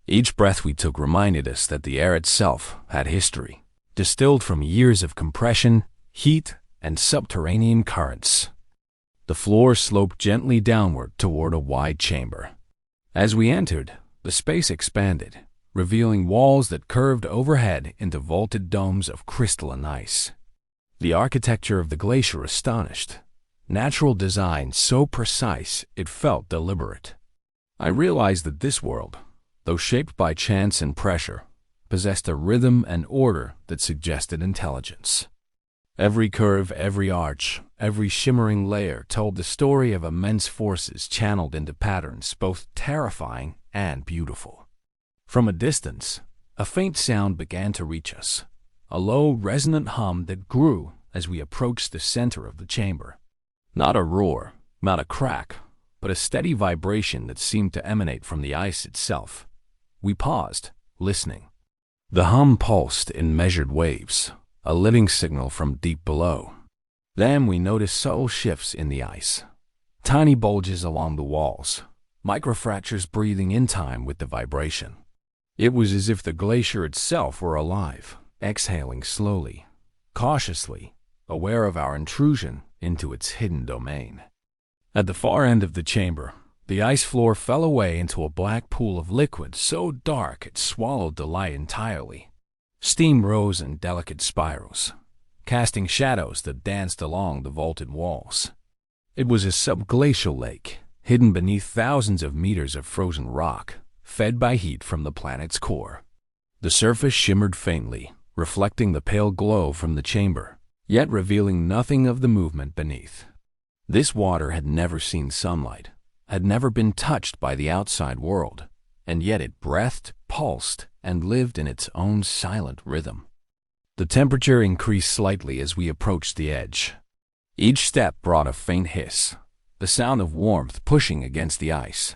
Each breath we took reminded us that the air itself had history, distilled from years of compression, heat, and subterranean currents. The floor sloped gently downward toward a wide chamber. As we entered, the space expanded, revealing walls that curved overhead into vaulted domes of crystalline ice. The architecture of the glacier astonished, natural design so precise it felt deliberate. I realized that this world, though shaped by chance and pressure, possessed a rhythm and order that suggested intelligence. Every curve, every arch, every shimmering layer told the story of immense forces channeled into patterns both terrifying and beautiful. From a distance, a faint sound began to reach us, a low, resonant hum that grew as we approached the center of the chamber. Not a roar, not a crack, but a steady vibration that seemed to emanate from the ice itself. We paused, listening. The hum pulsed in measured waves, a living signal from deep below. Then we noticed subtle shifts in the ice, tiny bulges along the walls, microfractures breathing in time with the vibration. It was as if the glacier itself were alive, exhaling slowly, cautiously, aware of our intrusion into its hidden domain. At the far end of the chamber, the ice floor fell away into a black pool of liquid so dark it swallowed the light entirely. Steam rose in delicate spirals, casting shadows that danced along the vaulted walls. It was a subglacial lake, hidden beneath thousands of meters of frozen rock, fed by heat from the planet's core. The surface shimmered faintly, reflecting the pale glow from the chamber, yet revealing nothing of the movement beneath. This water had never seen sunlight, had never been touched by the outside world, and yet it breathed, pulsed, and lived in its own silent rhythm. The temperature increased slightly as we approached the edge. Each step brought a faint hiss, the sound of warmth pushing against the ice.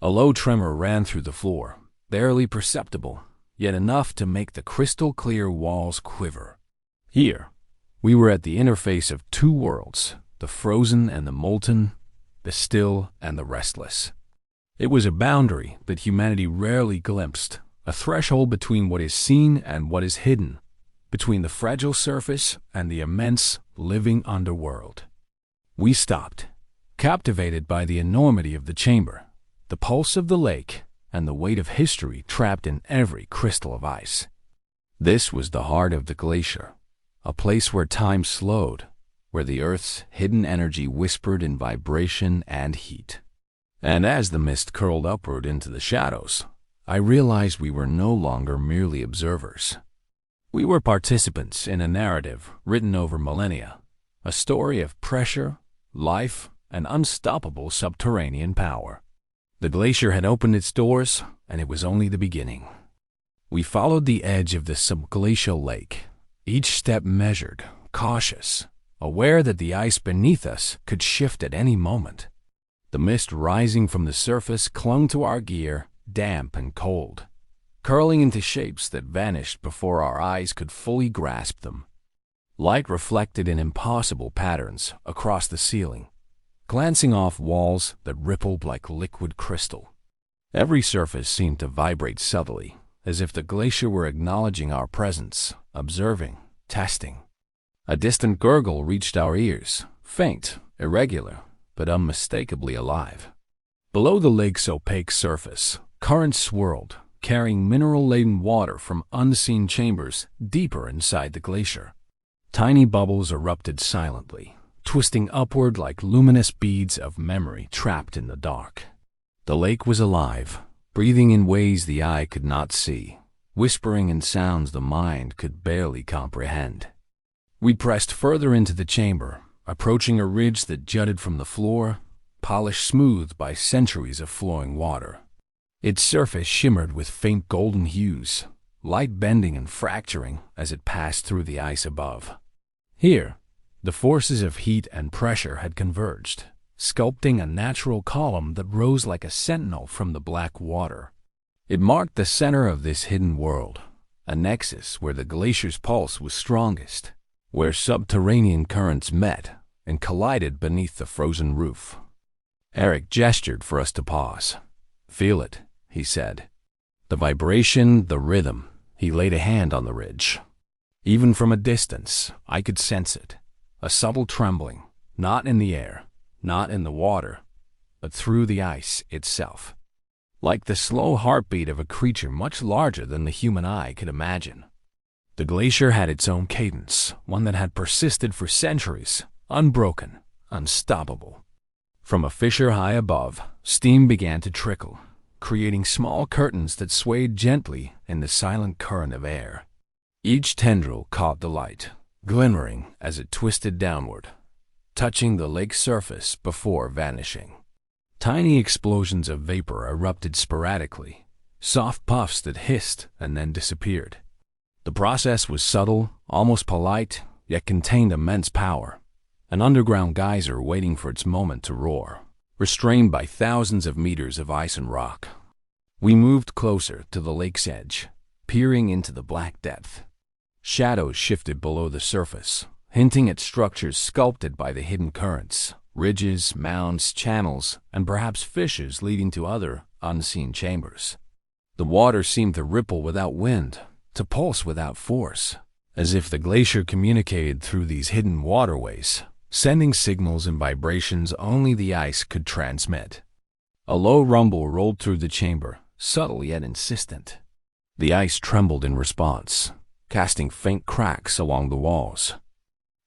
A low tremor ran through the floor, barely perceptible, yet enough to make the crystal-clear walls quiver. Here, we were at the interface of two worlds, the frozen and the molten, the still and the restless. It was a boundary that humanity rarely glimpsed, a threshold between what is seen and what is hidden, between the fragile surface and the immense, living underworld. We stopped, captivated by the enormity of the chamber, the pulse of the lake, and the weight of history trapped in every crystal of ice. This was the heart of the glacier, a place where time slowed, where the Earth's hidden energy whispered in vibration and heat. And as the mist curled upward into the shadows, I realized we were no longer merely observers. We were participants in a narrative written over millennia, a story of pressure, life, and unstoppable subterranean power. The glacier had opened its doors, and it was only the beginning. We followed the edge of the subglacial lake, each step measured, cautious, aware that the ice beneath us could shift at any moment. The mist rising from the surface clung to our gear, damp and cold, curling into shapes that vanished before our eyes could fully grasp them. Light reflected in impossible patterns across the ceiling, glancing off walls that rippled like liquid crystal. Every surface seemed to vibrate subtly, as if the glacier were acknowledging our presence, observing, testing. A distant gurgle reached our ears, faint, irregular, but unmistakably alive. Below the lake's opaque surface, currents swirled, carrying mineral-laden water from unseen chambers deeper inside the glacier. Tiny bubbles erupted silently, twisting upward like luminous beads of memory trapped in the dark. The lake was alive, breathing in ways the eye could not see, whispering in sounds the mind could barely comprehend. We pressed further into the chamber, approaching a ridge that jutted from the floor, polished smooth by centuries of flowing water. Its surface shimmered with faint golden hues, light bending and fracturing as it passed through the ice above. Here, the forces of heat and pressure had converged, sculpting a natural column that rose like a sentinel from the black water. It marked the center of this hidden world, a nexus where the glacier's pulse was strongest, where subterranean currents met and collided beneath the frozen roof. Eric gestured for us to pause. "Feel it," he said. "The vibration, the rhythm." He laid a hand on the ridge. Even from a distance, I could sense it, a subtle trembling, not in the air, not in the water, but through the ice itself, like the slow heartbeat of a creature much larger than the human eye could imagine. The glacier had its own cadence, one that had persisted for centuries, unbroken, unstoppable. From a fissure high above, steam began to trickle, creating small curtains that swayed gently in the silent current of air. Each tendril caught the light, glimmering as it twisted downward, touching the lake's surface before vanishing. Tiny explosions of vapor erupted sporadically, soft puffs that hissed and then disappeared. The process was subtle, almost polite, yet contained immense power. An underground geyser waiting for its moment to roar, restrained by thousands of meters of ice and rock. We moved closer to the lake's edge, peering into the black depth. Shadows shifted below the surface, hinting at structures sculpted by the hidden currents, ridges, mounds, channels, and perhaps fissures leading to other, unseen chambers. The water seemed to ripple without wind, to pulse without force, as if the glacier communicated through these hidden waterways, sending signals and vibrations only the ice could transmit. A low rumble rolled through the chamber, subtle yet insistent. The ice trembled in response, casting faint cracks along the walls.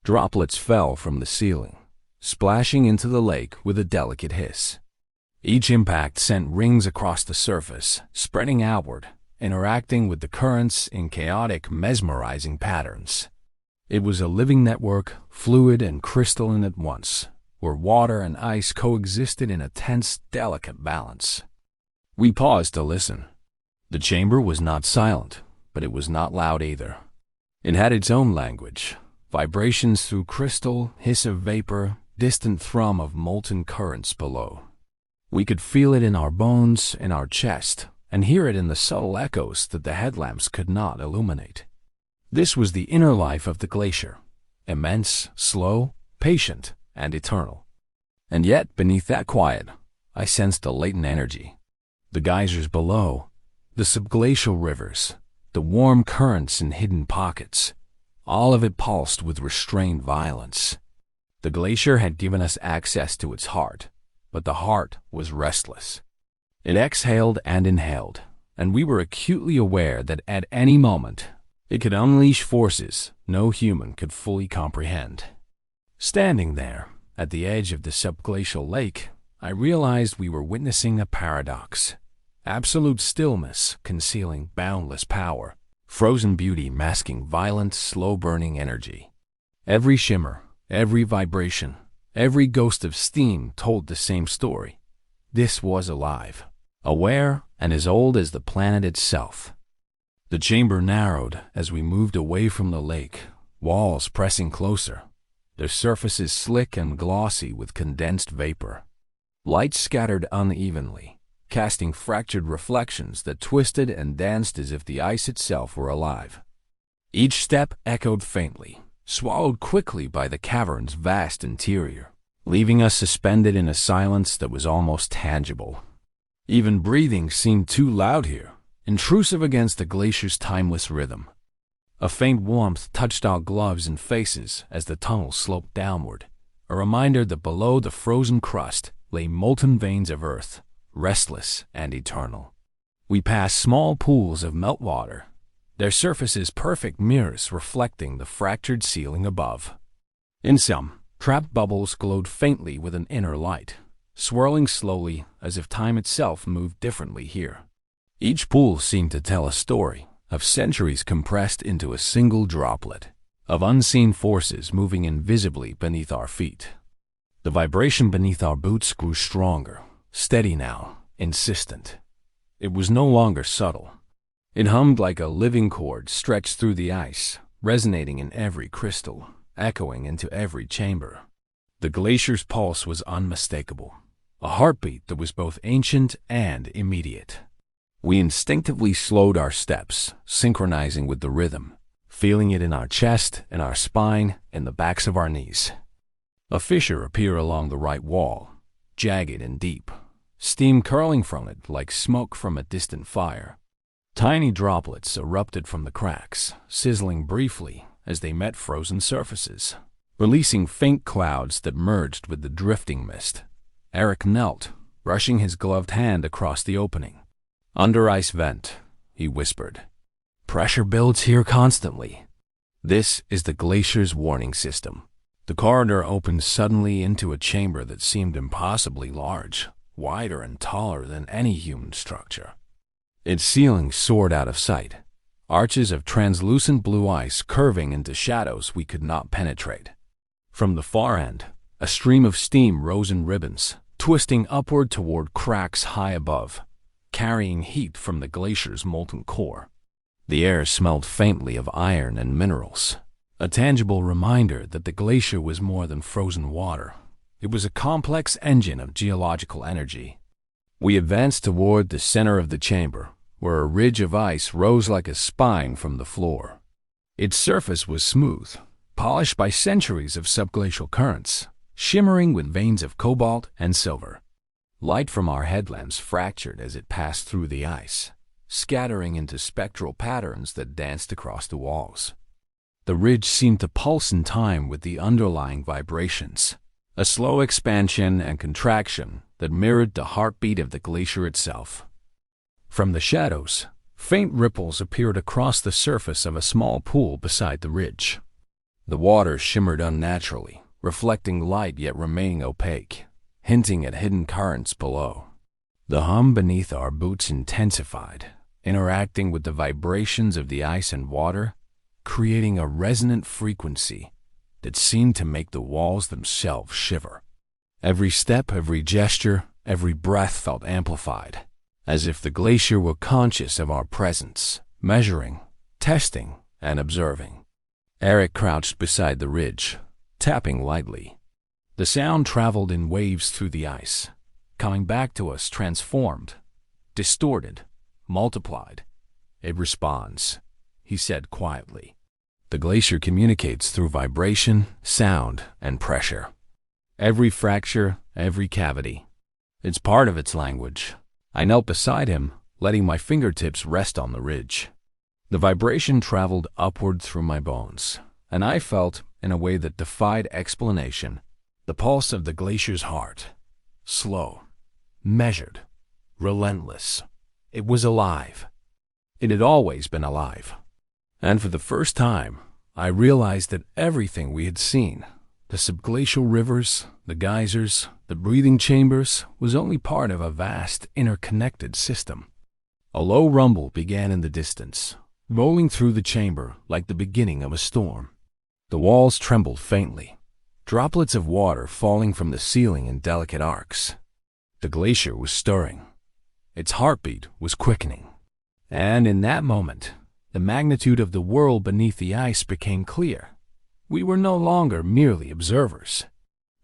Droplets fell from the ceiling, splashing into the lake with a delicate hiss. Each impact sent rings across the surface, spreading outward, interacting with the currents in chaotic, mesmerizing patterns. It was a living network, fluid and crystalline at once, where water and ice coexisted in a tense, delicate balance. We paused to listen. The chamber was not silent, but it was not loud either. It had its own language, vibrations through crystal, hiss of vapor, distant thrum of molten currents below. We could feel it in our bones, in our chest, and hear it in the subtle echoes that the headlamps could not illuminate. This was the inner life of the glacier, immense, slow, patient, and eternal. And yet, beneath that quiet, I sensed a latent energy. The geysers below, the subglacial rivers, the warm currents in hidden pockets, All of it pulsed with restrained violence. The glacier had given us access to its heart, but the heart was restless. It exhaled and inhaled, and we were acutely aware that at any moment it could unleash forces no human could fully comprehend. Standing there, at the edge of the subglacial lake, I realized we were witnessing a paradox. Absolute stillness concealing boundless power, frozen beauty masking violent, slow-burning energy. Every shimmer, every vibration, every ghost of steam told the same story. This was alive, aware, and as old as the planet itself. The chamber narrowed as we moved away from the lake, walls pressing closer, their surfaces slick and glossy with condensed vapor. Light scattered unevenly, casting fractured reflections that twisted and danced as if the ice itself were alive. Each step echoed faintly, swallowed quickly by the cavern's vast interior, leaving us suspended in a silence that was almost tangible. Even breathing seemed too loud here, intrusive against the glacier's timeless rhythm. A faint warmth touched our gloves and faces as the tunnel sloped downward, a reminder that below the frozen crust lay molten veins of earth, restless and eternal. We passed small pools of meltwater, their surfaces perfect mirrors reflecting the fractured ceiling above. In some, trapped bubbles glowed faintly with an inner light, swirling slowly as if time itself moved differently here. Each pool seemed to tell a story of centuries compressed into a single droplet, of unseen forces moving invisibly beneath our feet. The vibration beneath our boots grew stronger, steady now, insistent. It was no longer subtle. It hummed like a living chord stretched through the ice, resonating in every crystal, echoing into every chamber. The glacier's pulse was unmistakable, a heartbeat that was both ancient and immediate. We instinctively slowed our steps, synchronizing with the rhythm, feeling it in our chest, in our spine, in the backs of our knees. A fissure appeared along the right wall, jagged and deep, steam curling from it like smoke from a distant fire. Tiny droplets erupted from the cracks, sizzling briefly as they met frozen surfaces, releasing faint clouds that merged with the drifting mist. Eric knelt, brushing his gloved hand across the opening. "Under ice vent," he whispered. "Pressure builds here constantly. This is the glacier's warning system." The corridor opened suddenly into a chamber that seemed impossibly large, wider and taller than any human structure. Its ceiling soared out of sight, arches of translucent blue ice curving into shadows we could not penetrate. From the far end, a stream of steam rose in ribbons, twisting upward toward cracks high above, carrying heat from the glacier's molten core. The air smelled faintly of iron and minerals, a tangible reminder that the glacier was more than frozen water. It was a complex engine of geological energy. We advanced toward the center of the chamber, where a ridge of ice rose like a spine from the floor. Its surface was smooth, polished by centuries of subglacial currents, shimmering with veins of cobalt and silver. Light from our headlamps fractured as it passed through the ice, scattering into spectral patterns that danced across the walls. The ridge seemed to pulse in time with the underlying vibrations, a slow expansion and contraction that mirrored the heartbeat of the glacier itself. From the shadows, faint ripples appeared across the surface of a small pool beside the ridge. The water shimmered unnaturally, reflecting light yet remaining opaque, hinting at hidden currents below. The hum beneath our boots intensified, interacting with the vibrations of the ice and water, creating a resonant frequency that seemed to make the walls themselves shiver. Every step, every gesture, every breath felt amplified, as if the glacier were conscious of our presence, measuring, testing, and observing. Eric crouched beside the ridge, tapping lightly. The sound traveled in waves through the ice, coming back to us transformed, distorted, multiplied. "It responds," he said quietly. "The glacier communicates through vibration, sound, and pressure. Every fracture, every cavity. It's part of its language." I knelt beside him, letting my fingertips rest on the ridge. The vibration traveled upward through my bones, and I felt, in a way that defied explanation, the pulse of the glacier's heart. Slow, measured, relentless. It was alive. It had always been alive. And for the first time, I realized that everything we had seen, the subglacial rivers, the geysers, the breathing chambers, was only part of a vast, interconnected system. A low rumble began in the distance, rolling through the chamber like the beginning of a storm. The walls trembled faintly, droplets of water falling from the ceiling in delicate arcs. The glacier was stirring. Its heartbeat was quickening. And in that moment, the magnitude of the world beneath the ice became clear. We were no longer merely observers.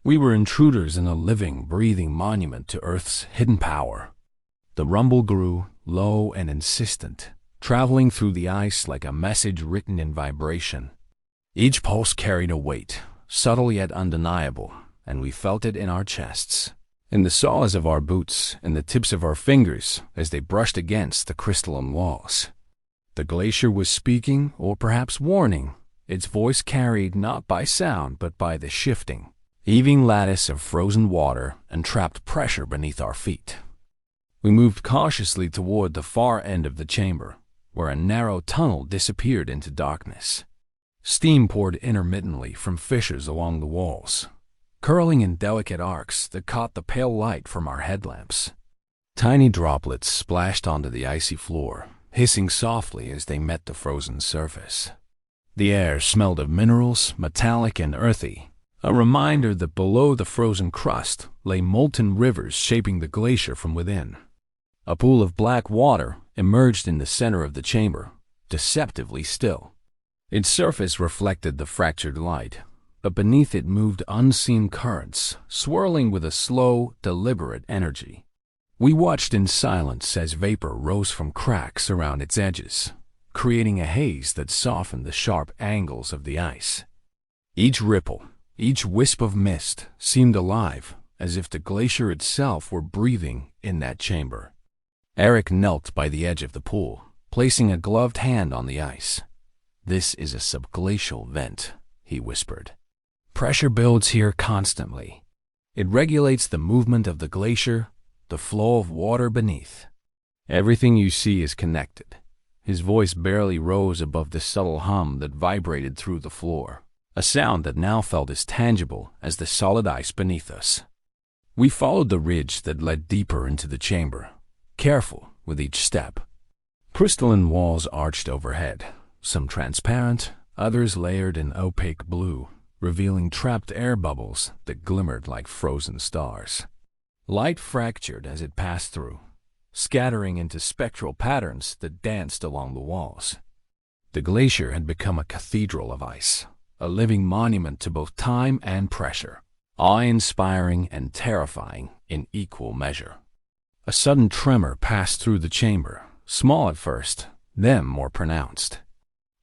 We were intruders in a living, breathing monument to Earth's hidden power. The rumble grew, low and insistent, traveling through the ice like a message written in vibration. Each pulse carried a weight, subtle yet undeniable, and we felt it in our chests, in the soles of our boots, and the tips of our fingers as they brushed against the crystalline walls. The glacier was speaking, or perhaps warning, its voice carried not by sound but by the shifting, heaving lattice of frozen water and trapped pressure beneath our feet. We moved cautiously toward the far end of the chamber, where a narrow tunnel disappeared into darkness. Steam poured intermittently from fissures along the walls, curling in delicate arcs that caught the pale light from our headlamps. Tiny droplets splashed onto the icy floor, hissing softly as they met the frozen surface. The air smelled of minerals, metallic and earthy, a reminder that below the frozen crust lay molten rivers shaping the glacier from within. A pool of black water emerged in the center of the chamber, deceptively still. Its surface reflected the fractured light, but beneath it moved unseen currents, swirling with a slow, deliberate energy. We watched in silence as vapor rose from cracks around its edges, creating a haze that softened the sharp angles of the ice. Each ripple, each wisp of mist seemed alive, as if the glacier itself were breathing in that chamber. Eric knelt by the edge of the pool, placing a gloved hand on the ice. "This is a subglacial vent," he whispered. "Pressure builds here constantly. It regulates the movement of the glacier, the flow of water beneath. Everything you see is connected." His voice barely rose above the subtle hum that vibrated through the floor, a sound that now felt as tangible as the solid ice beneath us. We followed the ridge that led deeper into the chamber, careful with each step. Crystalline walls arched overhead, some transparent, others layered in opaque blue, revealing trapped air bubbles that glimmered like frozen stars. Light fractured as it passed through, scattering into spectral patterns that danced along the walls. The glacier had become a cathedral of ice, a living monument to both time and pressure, awe-inspiring and terrifying in equal measure. A sudden tremor passed through the chamber, small at first, then more pronounced.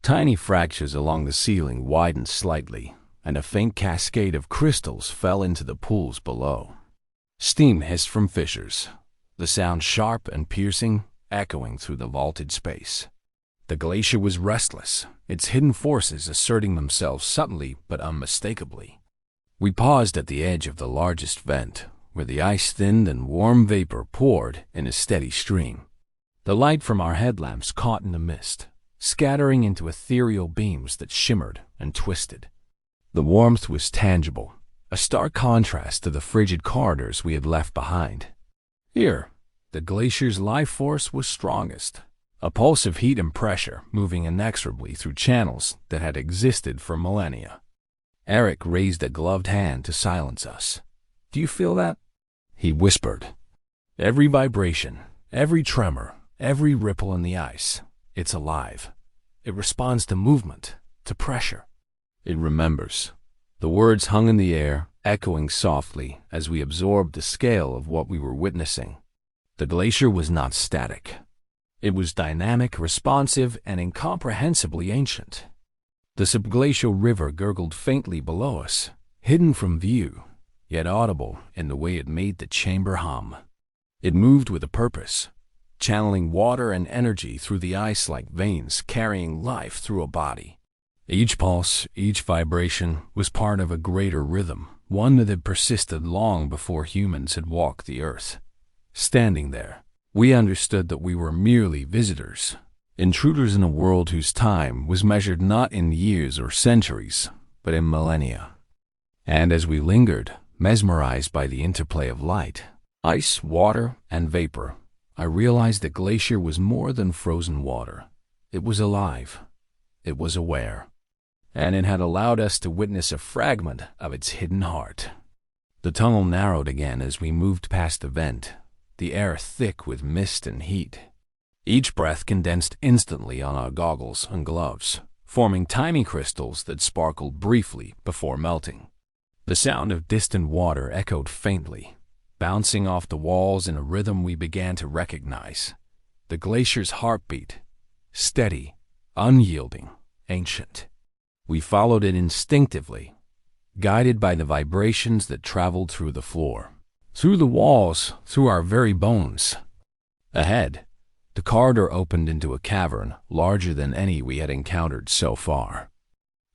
Tiny fractures along the ceiling widened slightly, and a faint cascade of crystals fell into the pools below. Steam hissed from fissures, the sound sharp and piercing, echoing through the vaulted space. The glacier was restless, its hidden forces asserting themselves subtly but unmistakably. We paused at the edge of the largest vent, where the ice thinned and warm vapor poured in a steady stream. The light from our headlamps caught in the mist, scattering into ethereal beams that shimmered and twisted. The warmth was tangible, a stark contrast to the frigid corridors we had left behind. Here, the glacier's life force was strongest, a pulse of heat and pressure moving inexorably through channels that had existed for millennia. Eric raised a gloved hand to silence us. "Do you feel that?" he whispered. "Every vibration, every tremor, every ripple in the ice, it's alive. It responds to movement, to pressure. It remembers." The words hung in the air, echoing softly as we absorbed the scale of what we were witnessing. The glacier was not static. It was dynamic, responsive, and incomprehensibly ancient. The subglacial river gurgled faintly below us, hidden from view, yet audible in the way it made the chamber hum. It moved with a purpose, channeling water and energy through the ice like veins carrying life through a body. Each pulse, each vibration was part of a greater rhythm, one that had persisted long before humans had walked the earth. Standing there, we understood that we were merely visitors, intruders in a world whose time was measured not in years or centuries, but in millennia. And as we lingered, mesmerized by the interplay of light, ice, water, and vapor, I realized that Glacier was more than frozen water. It was alive. It was aware. And it had allowed us to witness a fragment of its hidden heart. The tunnel narrowed again as we moved past the vent, the air thick with mist and heat. Each breath condensed instantly on our goggles and gloves, forming tiny crystals that sparkled briefly before melting. The sound of distant water echoed faintly, bouncing off the walls in a rhythm we began to recognize. The glacier's heartbeat, steady, unyielding, ancient. We followed it instinctively, guided by the vibrations that traveled through the floor, through the walls, through our very bones. Ahead, the corridor opened into a cavern larger than any we had encountered so far.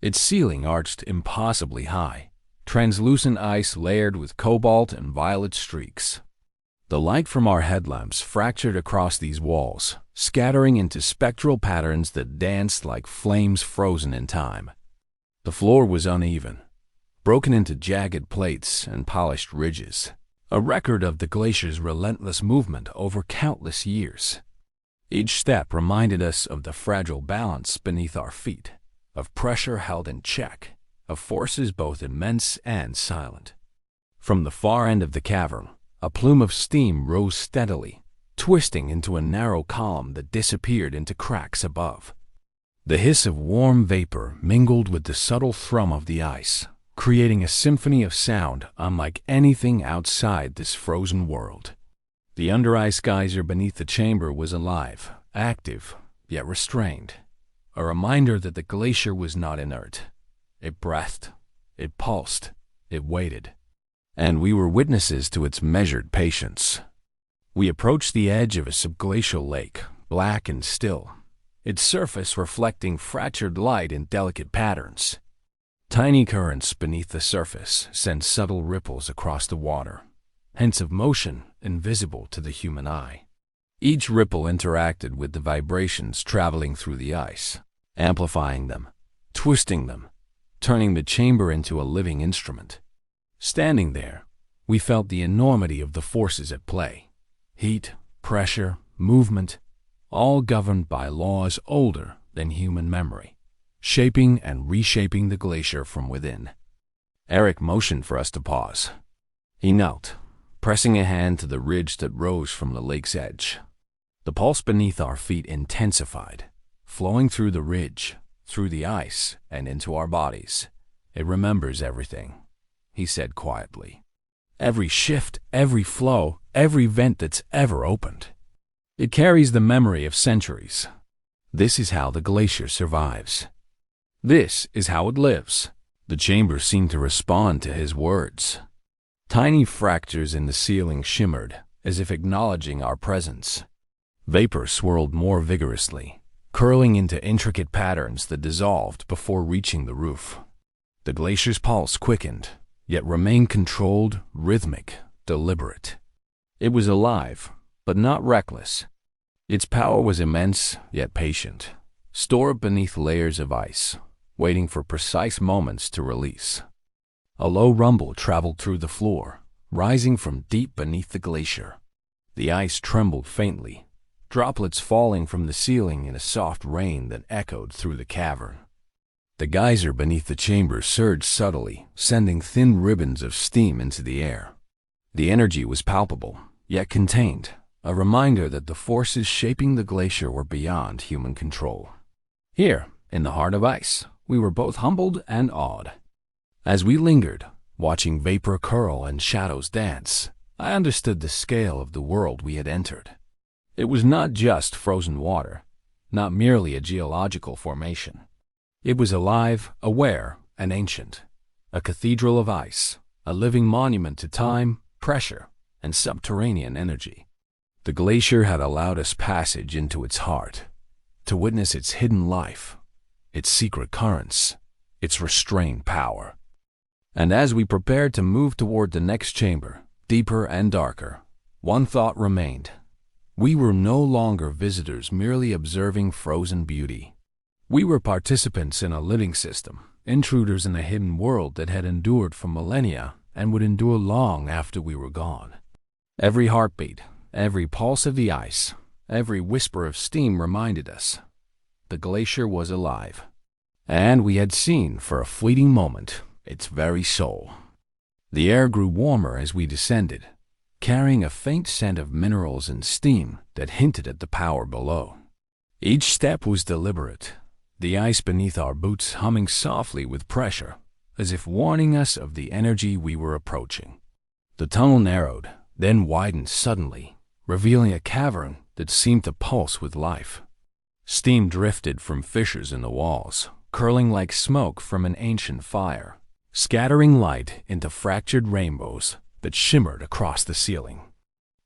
Its ceiling arched impossibly high, translucent ice layered with cobalt and violet streaks. The light from our headlamps fractured across these walls, scattering into spectral patterns that danced like flames frozen in time. The floor was uneven, broken into jagged plates and polished ridges, a record of the glacier's relentless movement over countless years. Each step reminded us of the fragile balance beneath our feet, of pressure held in check, of forces both immense and silent. From the far end of the cavern, a plume of steam rose steadily, twisting into a narrow column that disappeared into cracks above. The hiss of warm vapor mingled with the subtle thrum of the ice, creating a symphony of sound unlike anything outside this frozen world. The under-ice geyser beneath the chamber was alive, active, yet restrained, a reminder that the glacier was not inert. It breathed, it pulsed, it waited, and we were witnesses to its measured patience. We approached the edge of a subglacial lake, black and still, its surface reflecting fractured light in delicate patterns. Tiny currents beneath the surface sent subtle ripples across the water, hints of motion invisible to the human eye. Each ripple interacted with the vibrations traveling through the ice, amplifying them, twisting them, turning the chamber into a living instrument. Standing there, we felt the enormity of the forces at play. Heat, pressure, movement, all governed by laws older than human memory, shaping and reshaping the glacier from within. Eric motioned for us to pause. He knelt, pressing a hand to the ridge that rose from the lake's edge. The pulse beneath our feet intensified, flowing through the ridge, through the ice, and into our bodies. It remembers everything, he said quietly. Every shift, every flow, every vent that's ever opened. It carries the memory of centuries. This is how the glacier survives. This is how it lives. The chamber seemed to respond to his words. Tiny fractures in the ceiling shimmered, as if acknowledging our presence. Vapor swirled more vigorously, curling into intricate patterns that dissolved before reaching the roof. The glacier's pulse quickened, yet remained controlled, rhythmic, deliberate. It was alive, but not reckless. Its power was immense, yet patient, stored beneath layers of ice, waiting for precise moments to release. A low rumble traveled through the floor, rising from deep beneath the glacier. The ice trembled faintly, droplets falling from the ceiling in a soft rain that echoed through the cavern. The geyser beneath the chamber surged subtly, sending thin ribbons of steam into the air. The energy was palpable, yet contained, a reminder that the forces shaping the glacier were beyond human control. Here, in the heart of ice, we were both humbled and awed. As we lingered, watching vapor curl and shadows dance, I understood the scale of the world we had entered. It was not just frozen water, not merely a geological formation. It was alive, aware, and ancient, a cathedral of ice, a living monument to time, pressure, and subterranean energy. The glacier had allowed us passage into its heart, to witness its hidden life, its secret currents, its restrained power. And as we prepared to move toward the next chamber, deeper and darker, one thought remained. We were no longer visitors merely observing frozen beauty. We were participants in a living system, intruders in a hidden world that had endured for millennia and would endure long after we were gone. Every heartbeat, every pulse of the ice, every whisper of steam reminded us the glacier was alive, and we had seen for a fleeting moment its very soul. The air grew warmer as we descended, carrying a faint scent of minerals and steam that hinted at the power below. Each step was deliberate, the ice beneath our boots humming softly with pressure, as if warning us of the energy we were approaching. The tunnel narrowed, then widened suddenly, revealing a cavern that seemed to pulse with life. Steam drifted from fissures in the walls, curling like smoke from an ancient fire, scattering light into fractured rainbows that shimmered across the ceiling.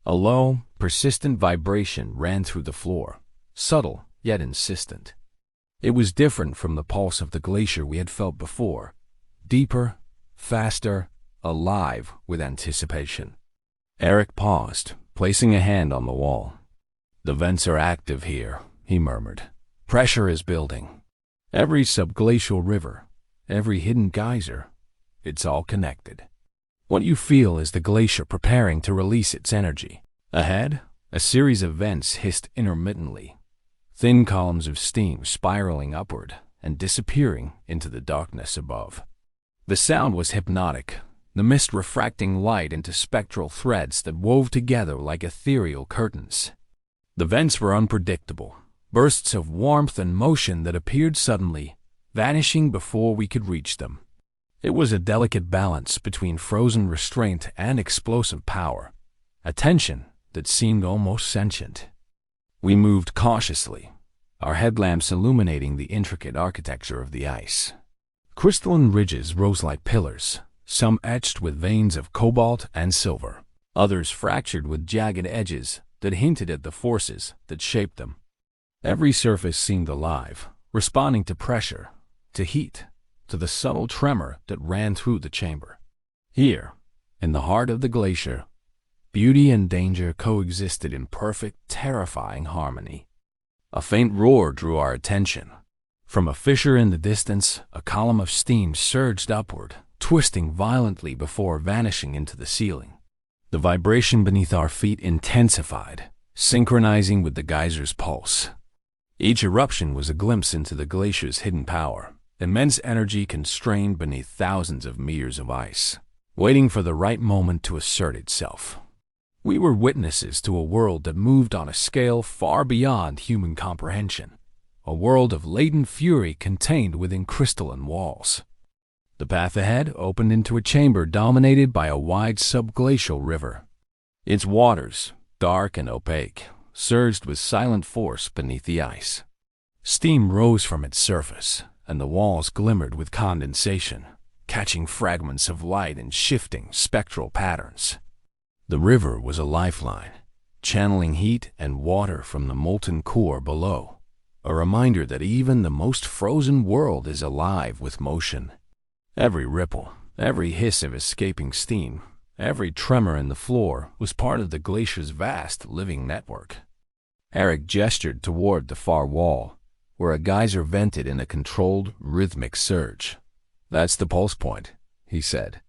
A low, persistent vibration ran through the floor, subtle yet insistent. It was different from the pulse of the glacier we had felt before, deeper, faster, alive with anticipation. Eric paused, placing a hand on the wall. "The vents are active here," he murmured. "Pressure is building. Every subglacial river, every hidden geyser, it's all connected. What you feel is the glacier preparing to release its energy." Ahead, a series of vents hissed intermittently, thin columns of steam spiraling upward and disappearing into the darkness above. The sound was hypnotic, the mist refracting light into spectral threads that wove together like ethereal curtains. The vents were unpredictable, bursts of warmth and motion that appeared suddenly, vanishing before we could reach them. It was a delicate balance between frozen restraint and explosive power, a tension that seemed almost sentient. We moved cautiously, our headlamps illuminating the intricate architecture of the ice. Crystalline ridges rose like pillars, some etched with veins of cobalt and silver, others fractured with jagged edges that hinted at the forces that shaped them. Every surface seemed alive, responding to pressure, to heat, to the subtle tremor that ran through the chamber. Here, in the heart of the glacier, beauty and danger coexisted in perfect, terrifying harmony. A faint roar drew our attention. From a fissure in the distance, a column of steam surged upward, twisting violently before vanishing into the ceiling. The vibration beneath our feet intensified, synchronizing with the geyser's pulse. Each eruption was a glimpse into the glacier's hidden power, immense energy constrained beneath thousands of meters of ice, waiting for the right moment to assert itself. We were witnesses to a world that moved on a scale far beyond human comprehension, a world of latent fury contained within crystalline walls. The path ahead opened into a chamber dominated by a wide subglacial river. Its waters, dark and opaque, surged with silent force beneath the ice. Steam rose from its surface, and the walls glimmered with condensation, catching fragments of light in shifting spectral patterns. The river was a lifeline, channeling heat and water from the molten core below, a reminder that even the most frozen world is alive with motion. Every ripple, every hiss of escaping steam, every tremor in the floor was part of the glacier's vast living network. Eric gestured toward the far wall, where a geyser vented in a controlled, rhythmic surge. "That's the pulse point," he said.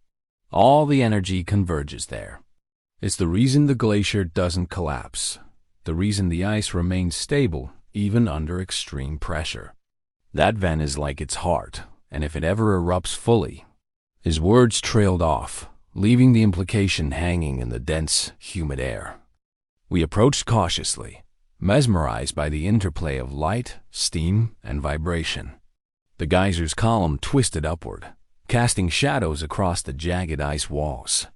"All the energy converges there. It's the reason the glacier doesn't collapse, the reason the ice remains stable even under extreme pressure. That vent is like its heart, and if it ever erupts fully..." His words trailed off, leaving the implication hanging in the dense, humid air. We approached cautiously, mesmerized by the interplay of light, steam, and vibration. The geyser's column twisted upward, casting shadows across the jagged ice walls.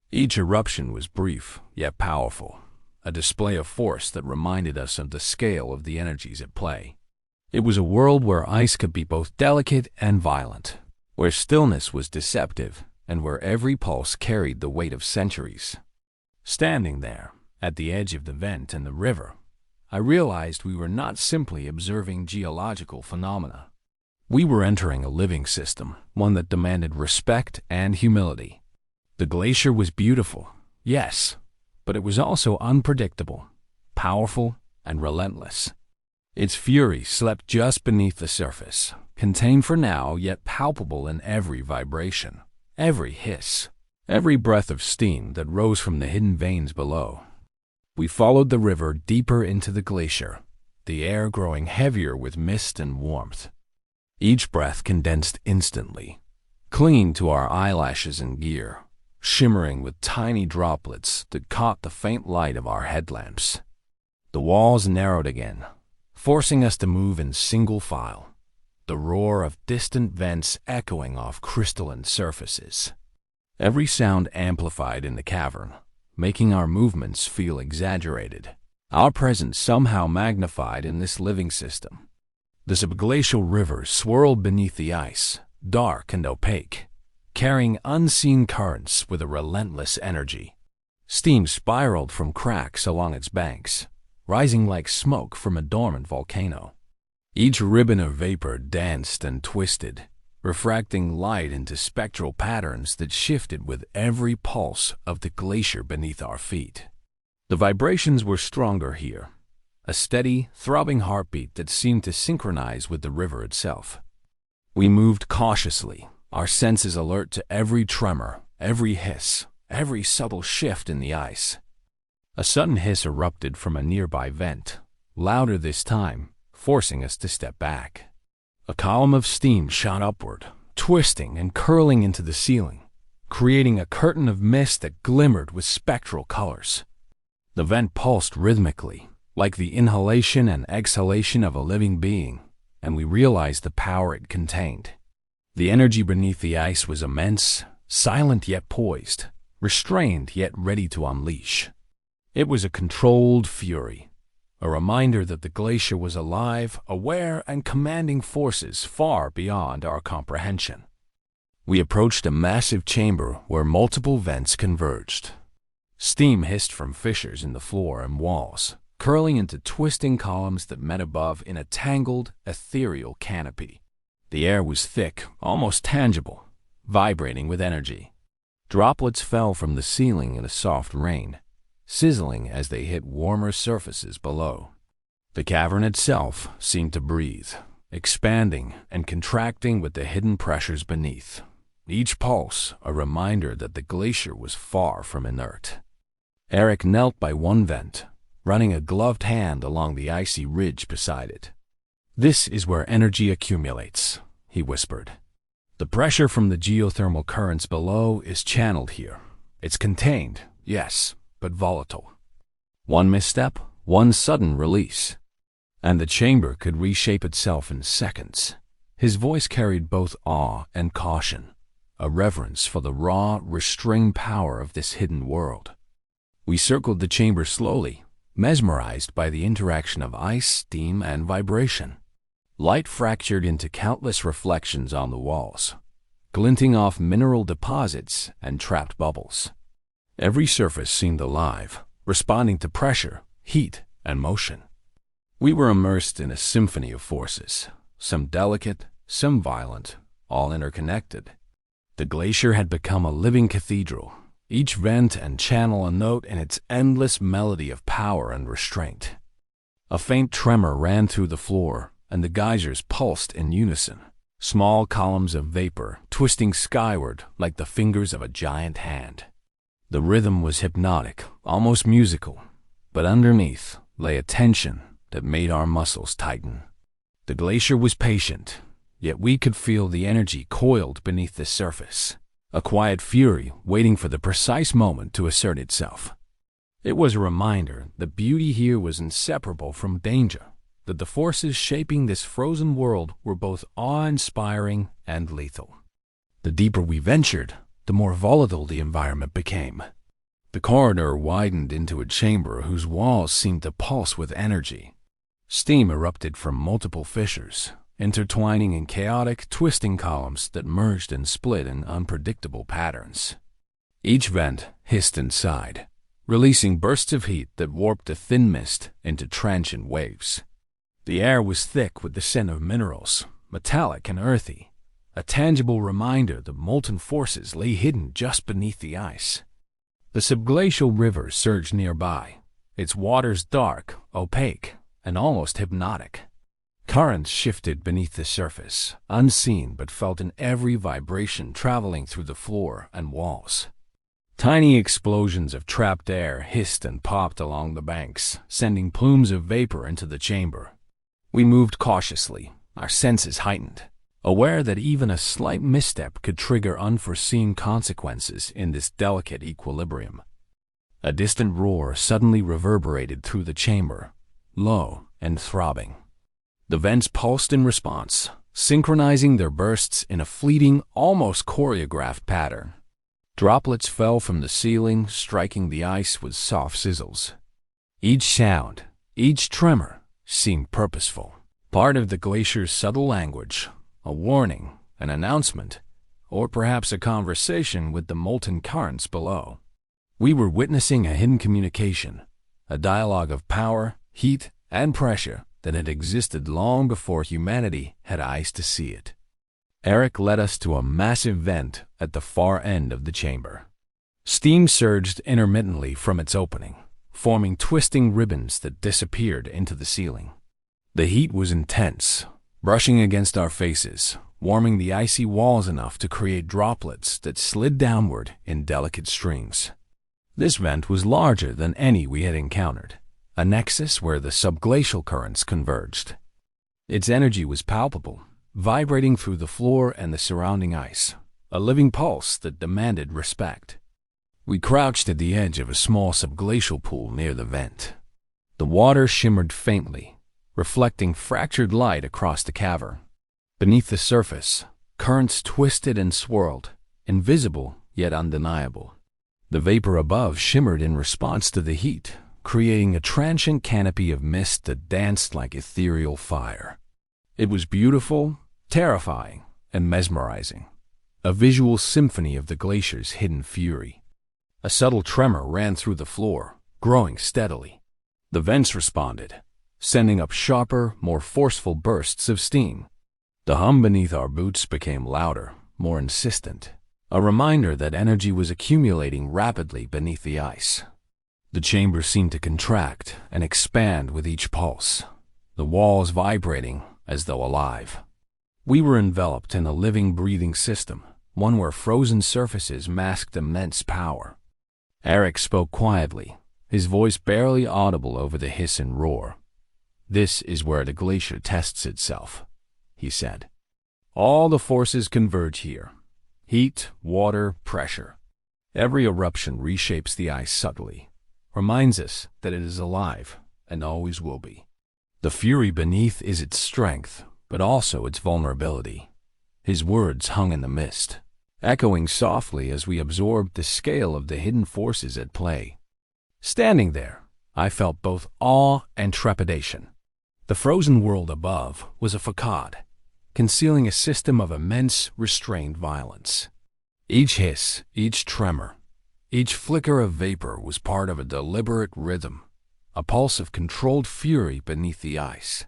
Each eruption was brief, yet powerful, a display of force that reminded us of the scale of the energies at play. It was a world where ice could be both delicate and violent, where stillness was deceptive, and where every pulse carried the weight of centuries. Standing there, at the edge of the vent and the river, I realized we were not simply observing geological phenomena. We were entering a living system, one that demanded respect and humility. The glacier was beautiful, yes, but it was also unpredictable, powerful, and relentless. Its fury slept just beneath the surface, contained for now yet palpable in every vibration, every hiss, every breath of steam that rose from the hidden veins below. We followed the river deeper into the glacier, the air growing heavier with mist and warmth. Each breath condensed instantly, clinging to our eyelashes and gear, shimmering with tiny droplets that caught the faint light of our headlamps. The walls narrowed again, forcing us to move in single file, the roar of distant vents echoing off crystalline surfaces. Every sound amplified in the cavern, making our movements feel exaggerated, our presence somehow magnified in this living system. The subglacial rivers swirled beneath the ice, dark and opaque, carrying unseen currents with a relentless energy. Steam spiraled from cracks along its banks, rising like smoke from a dormant volcano. Each ribbon of vapor danced and twisted, refracting light into spectral patterns that shifted with every pulse of the glacier beneath our feet. The vibrations were stronger here, a steady, throbbing heartbeat that seemed to synchronize with the river itself. We moved cautiously, our senses alert to every tremor, every hiss, every subtle shift in the ice. A sudden hiss erupted from a nearby vent, louder this time, forcing us to step back. A column of steam shot upward, twisting and curling into the ceiling, creating a curtain of mist that glimmered with spectral colors. The vent pulsed rhythmically, like the inhalation and exhalation of a living being, and we realized the power it contained. The energy beneath the ice was immense, silent yet poised, restrained yet ready to unleash. It was a controlled fury, a reminder that the glacier was alive, aware, and commanding forces far beyond our comprehension. We approached a massive chamber where multiple vents converged. Steam hissed from fissures in the floor and walls, curling into twisting columns that met above in a tangled, ethereal canopy. The air was thick, almost tangible, vibrating with energy. Droplets fell from the ceiling in a soft rain, sizzling as they hit warmer surfaces below. The cavern itself seemed to breathe, expanding and contracting with the hidden pressures beneath, each pulse a reminder that the glacier was far from inert. Eric knelt by one vent, running a gloved hand along the icy ridge beside it. "This is where energy accumulates," he whispered. "The pressure from the geothermal currents below is channeled here. It's contained, yes, but volatile. One misstep, one sudden release, and the chamber could reshape itself in seconds." His voice carried both awe and caution, a reverence for the raw, restrained power of this hidden world. We circled the chamber slowly, mesmerized by the interaction of ice, steam, and vibration. Light fractured into countless reflections on the walls, glinting off mineral deposits and trapped bubbles. Every surface seemed alive, responding to pressure, heat, and motion. We were immersed in a symphony of forces, some delicate, some violent, all interconnected. The glacier had become a living cathedral, each vent and channel a note in its endless melody of power and restraint. A faint tremor ran through the floor, and the geysers pulsed in unison, small columns of vapor twisting skyward like the fingers of a giant hand. The rhythm was hypnotic, almost musical, but underneath lay a tension that made our muscles tighten. The glacier was patient, yet we could feel the energy coiled beneath the surface, a quiet fury waiting for the precise moment to assert itself. It was a reminder that beauty here was inseparable from danger, that the forces shaping this frozen world were both awe-inspiring and lethal. The deeper we ventured, the more volatile the environment became. The corridor widened into a chamber whose walls seemed to pulse with energy. Steam erupted from multiple fissures, intertwining in chaotic, twisting columns that merged and split in unpredictable patterns. Each vent hissed inside, releasing bursts of heat that warped the thin mist into transient waves. The air was thick with the scent of minerals, metallic and earthy, a tangible reminder that molten forces lay hidden just beneath the ice. The subglacial river surged nearby, its waters dark, opaque, and almost hypnotic. Currents shifted beneath the surface, unseen but felt in every vibration traveling through the floor and walls. Tiny explosions of trapped air hissed and popped along the banks, sending plumes of vapor into the chamber. We moved cautiously, our senses heightened, aware that even a slight misstep could trigger unforeseen consequences in this delicate equilibrium. A distant roar suddenly reverberated through the chamber, low and throbbing. The vents pulsed in response, synchronizing their bursts in a fleeting, almost choreographed pattern. Droplets fell from the ceiling, striking the ice with soft sizzles. Each sound, each tremor, seemed purposeful, part of the glacier's subtle language, a warning, an announcement, or perhaps a conversation with the molten currents below. We were witnessing a hidden communication, a dialogue of power, heat, and pressure that had existed long before humanity had eyes to see it. Eric led us to a massive vent at the far end of the chamber. Steam surged intermittently from its opening, forming twisting ribbons that disappeared into the ceiling. The heat was intense, brushing against our faces, warming the icy walls enough to create droplets that slid downward in delicate streams. This vent was larger than any we had encountered, a nexus where the subglacial currents converged. Its energy was palpable, vibrating through the floor and the surrounding ice, a living pulse that demanded respect. We crouched at the edge of a small subglacial pool near the vent. The water shimmered faintly, reflecting fractured light across the cavern. Beneath the surface, currents twisted and swirled, invisible yet undeniable. The vapor above shimmered in response to the heat, creating a transient canopy of mist that danced like ethereal fire. It was beautiful, terrifying, and mesmerizing, a visual symphony of the glacier's hidden fury. A subtle tremor ran through the floor, growing steadily. The vents responded, sending up sharper, more forceful bursts of steam. The hum beneath our boots became louder, more insistent, a reminder that energy was accumulating rapidly beneath the ice. The chamber seemed to contract and expand with each pulse, the walls vibrating as though alive. We were enveloped in a living, breathing system, one where frozen surfaces masked immense power. Eric spoke quietly, his voice barely audible over the hiss and roar. "This is where the glacier tests itself," he said. "All the forces converge here. Heat, water, pressure. Every eruption reshapes the ice subtly, reminds us that it is alive and always will be. The fury beneath is its strength, but also its vulnerability." His words hung in the mist, echoing softly as we absorbed the scale of the hidden forces at play. Standing there, I felt both awe and trepidation. The frozen world above was a facade, concealing a system of immense, restrained violence. Each hiss, each tremor, each flicker of vapor was part of a deliberate rhythm, a pulse of controlled fury beneath the ice.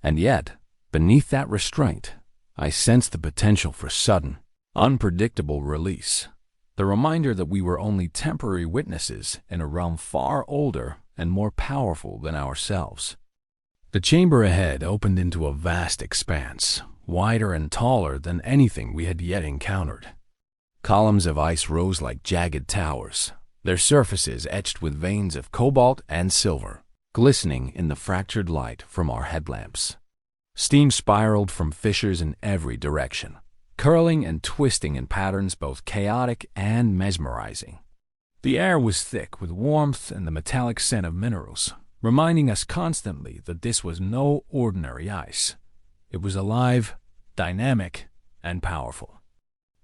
And yet, beneath that restraint, I sensed the potential for sudden, unpredictable release, the reminder that we were only temporary witnesses in a realm far older and more powerful than ourselves. The chamber ahead opened into a vast expanse, wider and taller than anything we had yet encountered. Columns of ice rose like jagged towers, their surfaces etched with veins of cobalt and silver, glistening in the fractured light from our headlamps. Steam spiraled from fissures in every direction, curling and twisting in patterns both chaotic and mesmerizing. The air was thick with warmth and the metallic scent of minerals, reminding us constantly that this was no ordinary ice. It was alive, dynamic, and powerful.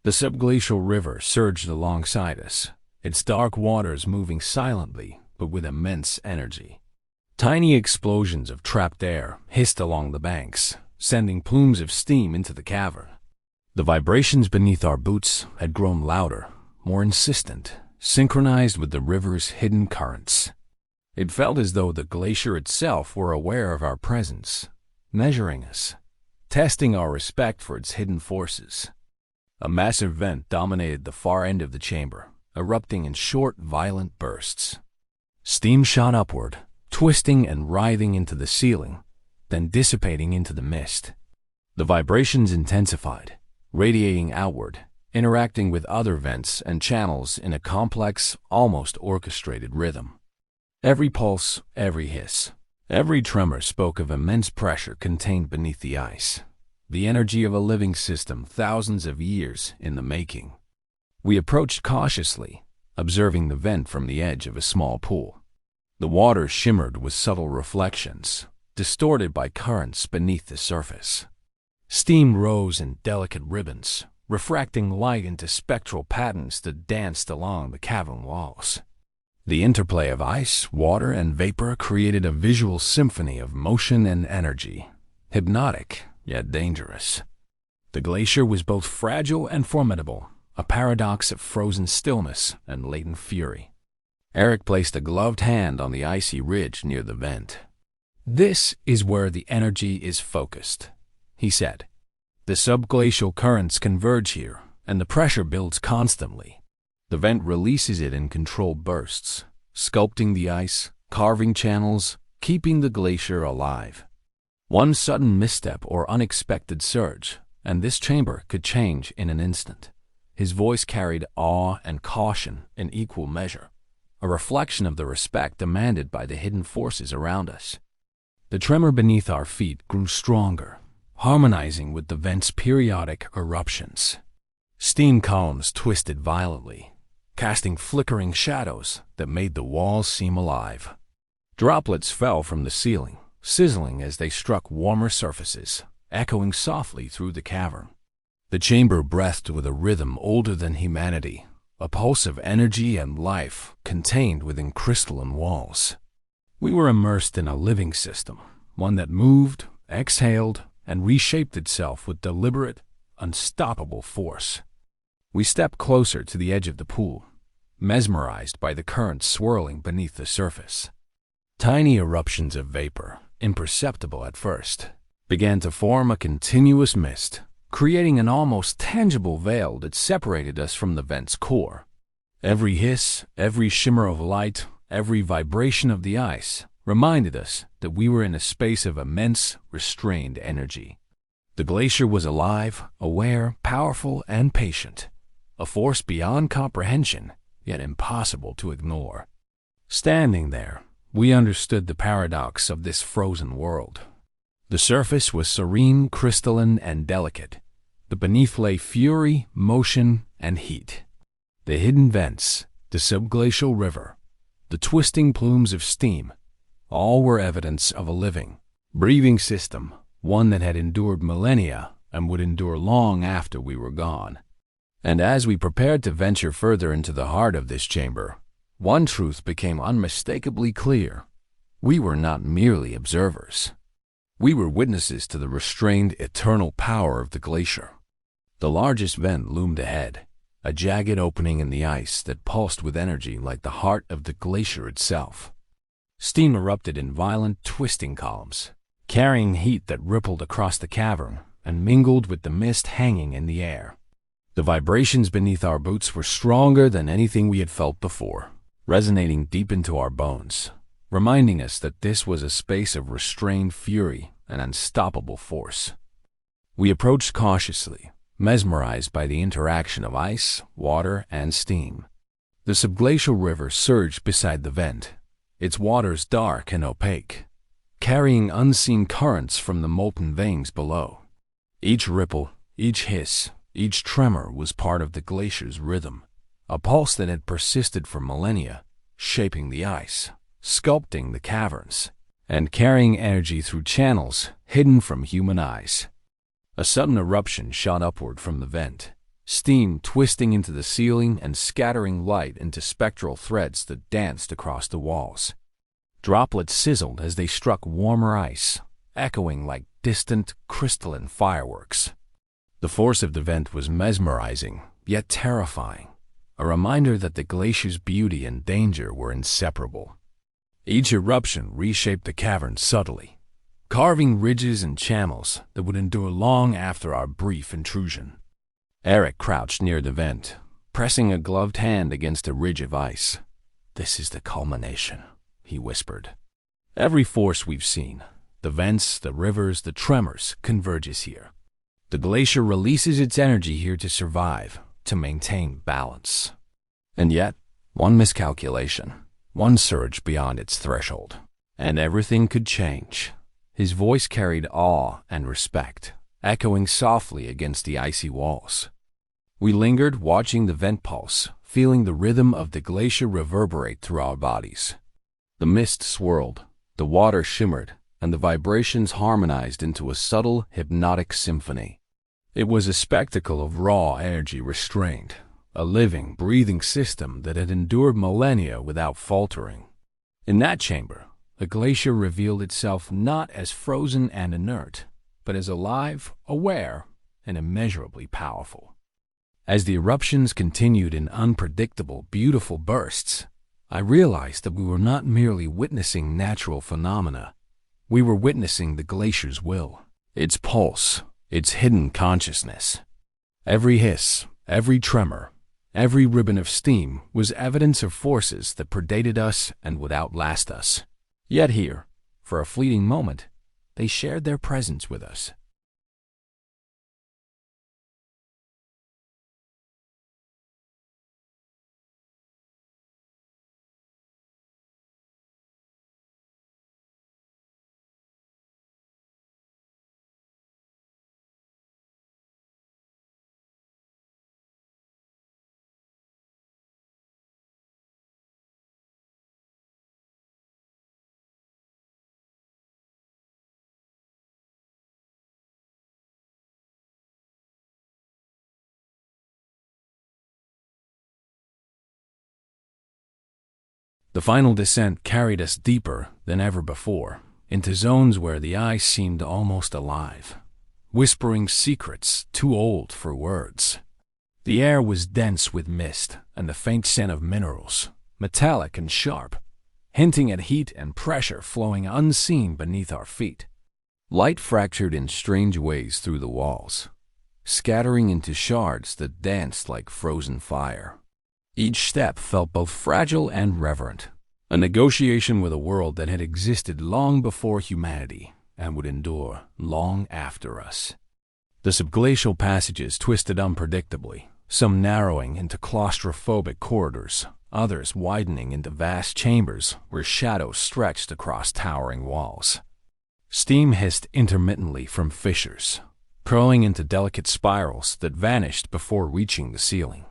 The subglacial river surged alongside us, its dark waters moving silently but with immense energy. Tiny explosions of trapped air hissed along the banks, sending plumes of steam into the cavern. The vibrations beneath our boots had grown louder, more insistent, synchronized with the river's hidden currents. It felt as though the glacier itself were aware of our presence, measuring us, testing our respect for its hidden forces. A massive vent dominated the far end of the chamber, erupting in short, violent bursts. Steam shot upward, twisting and writhing into the ceiling, then dissipating into the mist. The vibrations intensified, radiating outward, interacting with other vents and channels in a complex, almost orchestrated rhythm. Every pulse, every hiss, every tremor spoke of immense pressure contained beneath the ice, the energy of a living system thousands of years in the making. We approached cautiously, observing the vent from the edge of a small pool. The water shimmered with subtle reflections, distorted by currents beneath the surface. Steam rose in delicate ribbons, refracting light into spectral patterns that danced along the cavern walls. The interplay of ice, water, and vapor created a visual symphony of motion and energy, hypnotic yet dangerous. The glacier was both fragile and formidable, a paradox of frozen stillness and latent fury. Eric placed a gloved hand on the icy ridge near the vent. "This is where the energy is focused," he said. "The subglacial currents converge here, and the pressure builds constantly. The vent releases it in controlled bursts, sculpting the ice, carving channels, keeping the glacier alive. One sudden misstep or unexpected surge, and this chamber could change in an instant." His voice carried awe and caution in equal measure, a reflection of the respect demanded by the hidden forces around us. The tremor beneath our feet grew stronger, harmonizing with the vent's periodic eruptions. Steam columns twisted violently, casting flickering shadows that made the walls seem alive. Droplets fell from the ceiling, sizzling as they struck warmer surfaces, echoing softly through the cavern. The chamber breathed with a rhythm older than humanity, a pulse of energy and life contained within crystalline walls. We were immersed in a living system, one that moved, exhaled, and reshaped itself with deliberate, unstoppable force. We stepped closer to the edge of the pool, mesmerized by the currents swirling beneath the surface. Tiny eruptions of vapor, imperceptible at first, began to form a continuous mist, creating an almost tangible veil that separated us from the vent's core. Every hiss, every shimmer of light, every vibration of the ice reminded us that we were in a space of immense, restrained energy. The glacier was alive, aware, powerful, and patient, a force beyond comprehension, yet impossible to ignore. Standing there, we understood the paradox of this frozen world. The surface was serene, crystalline, and delicate, but beneath lay fury, motion, and heat. The hidden vents, the subglacial river, the twisting plumes of steam, all were evidence of a living, breathing system, one that had endured millennia and would endure long after we were gone. And as we prepared to venture further into the heart of this chamber, one truth became unmistakably clear. We were not merely observers. We were witnesses to the restrained, eternal power of the glacier. The largest vent loomed ahead, a jagged opening in the ice that pulsed with energy like the heart of the glacier itself. Steam erupted in violent, twisting columns, carrying heat that rippled across the cavern and mingled with the mist hanging in the air. The vibrations beneath our boots were stronger than anything we had felt before, resonating deep into our bones, reminding us that this was a space of restrained fury and unstoppable force. We approached cautiously, mesmerized by the interaction of ice, water, and steam. The subglacial river surged beside the vent, its waters dark and opaque, carrying unseen currents from the molten veins below. Each ripple, each hiss, each tremor was part of the glacier's rhythm, a pulse that had persisted for millennia, shaping the ice, sculpting the caverns, and carrying energy through channels hidden from human eyes. A sudden eruption shot upward from the vent, steam twisting into the ceiling and scattering light into spectral threads that danced across the walls. Droplets sizzled as they struck warmer ice, echoing like distant, crystalline fireworks. The force of the vent was mesmerizing, yet terrifying, a reminder that the glacier's beauty and danger were inseparable. Each eruption reshaped the cavern subtly, carving ridges and channels that would endure long after our brief intrusion. Eric crouched near the vent, pressing a gloved hand against a ridge of ice. "This is the culmination," he whispered. "Every force we've seen, the vents, the rivers, the tremors, converges here. The glacier releases its energy here to survive, to maintain balance. And yet, one miscalculation, one surge beyond its threshold, and everything could change." His voice carried awe and respect, echoing softly against the icy walls. We lingered, watching the vent pulse, feeling the rhythm of the glacier reverberate through our bodies. The mist swirled, the water shimmered, and the vibrations harmonized into a subtle, hypnotic symphony. It was a spectacle of raw energy restrained, a living, breathing system that had endured millennia without faltering. In that chamber, the glacier revealed itself not as frozen and inert, but as alive, aware, and immeasurably powerful. As the eruptions continued in unpredictable, beautiful bursts, I realized that we were not merely witnessing natural phenomena. We were witnessing the glacier's will, its pulse, its hidden consciousness. Every hiss, every tremor, every ribbon of steam was evidence of forces that predated us and would outlast us. Yet here, for a fleeting moment, they shared their presence with us. The final descent carried us deeper than ever before, into zones where the ice seemed almost alive, whispering secrets too old for words. The air was dense with mist and the faint scent of minerals, metallic and sharp, hinting at heat and pressure flowing unseen beneath our feet. Light fractured in strange ways through the walls, scattering into shards that danced like frozen fire. Each step felt both fragile and reverent, a negotiation with a world that had existed long before humanity and would endure long after us. The subglacial passages twisted unpredictably, some narrowing into claustrophobic corridors, others widening into vast chambers where shadows stretched across towering walls. Steam hissed intermittently from fissures, curling into delicate spirals that vanished before reaching the ceiling.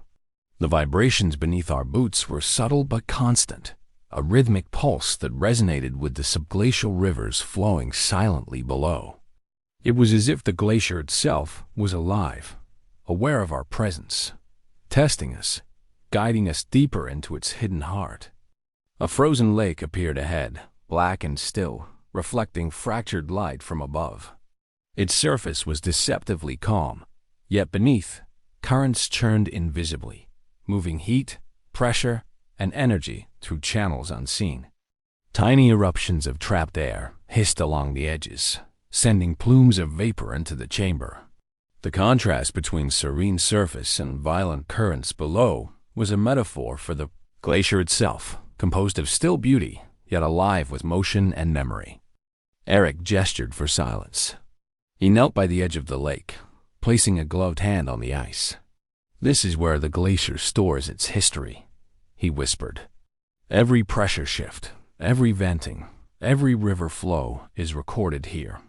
The vibrations beneath our boots were subtle but constant, a rhythmic pulse that resonated with the subglacial rivers flowing silently below. It was as if the glacier itself was alive, aware of our presence, testing us, guiding us deeper into its hidden heart. A frozen lake appeared ahead, black and still, reflecting fractured light from above. Its surface was deceptively calm, yet beneath, currents churned invisibly, moving heat, pressure, and energy through channels unseen. Tiny eruptions of trapped air hissed along the edges, sending plumes of vapor into the chamber. The contrast between serene surface and violent currents below was a metaphor for the glacier itself, composed of still beauty, yet alive with motion and memory. Eric gestured for silence. He knelt by the edge of the lake, placing a gloved hand on the ice. "This is where the glacier stores its history," he whispered. "Every pressure shift, every venting, every river flow is recorded here,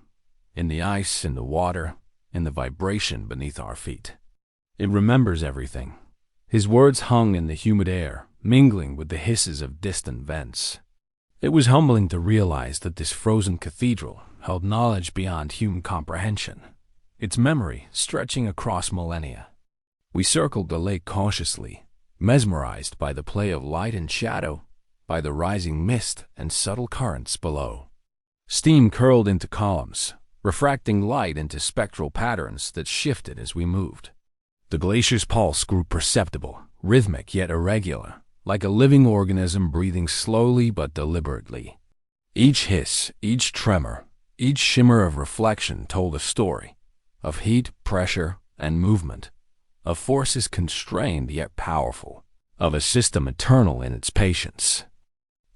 in the ice, in the water, in the vibration beneath our feet. It remembers everything." His words hung in the humid air, mingling with the hisses of distant vents. It was humbling to realize that this frozen cathedral held knowledge beyond human comprehension, its memory stretching across millennia. We circled the lake cautiously, mesmerized by the play of light and shadow, by the rising mist and subtle currents below. Steam curled into columns, refracting light into spectral patterns that shifted as we moved. The glacier's pulse grew perceptible, rhythmic yet irregular, like a living organism breathing slowly but deliberately. Each hiss, each tremor, Each shimmer of reflection told a story of heat, pressure, and movement, of forces constrained yet powerful, of a system eternal in its patience.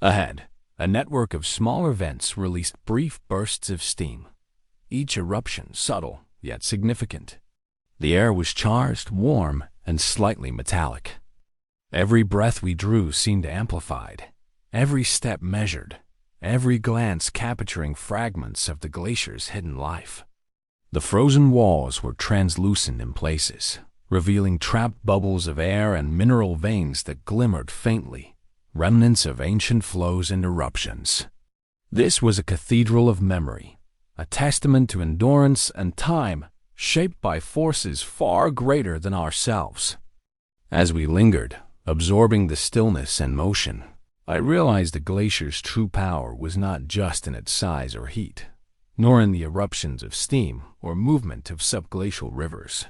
Ahead, a network of smaller vents released brief bursts of steam, each eruption subtle yet significant. The air was charged, warm, and slightly metallic. Every breath we drew seemed amplified, every step measured, every glance capturing fragments of the glacier's hidden life. The frozen walls were translucent in places, revealing trapped bubbles of air and mineral veins that glimmered faintly, remnants of ancient flows and eruptions. This was a cathedral of memory, a testament to endurance and time, shaped by forces far greater than ourselves. As we lingered, absorbing the stillness and motion, I realized the glacier's true power was not just in its size or heat, nor in the eruptions of steam or movement of subglacial rivers.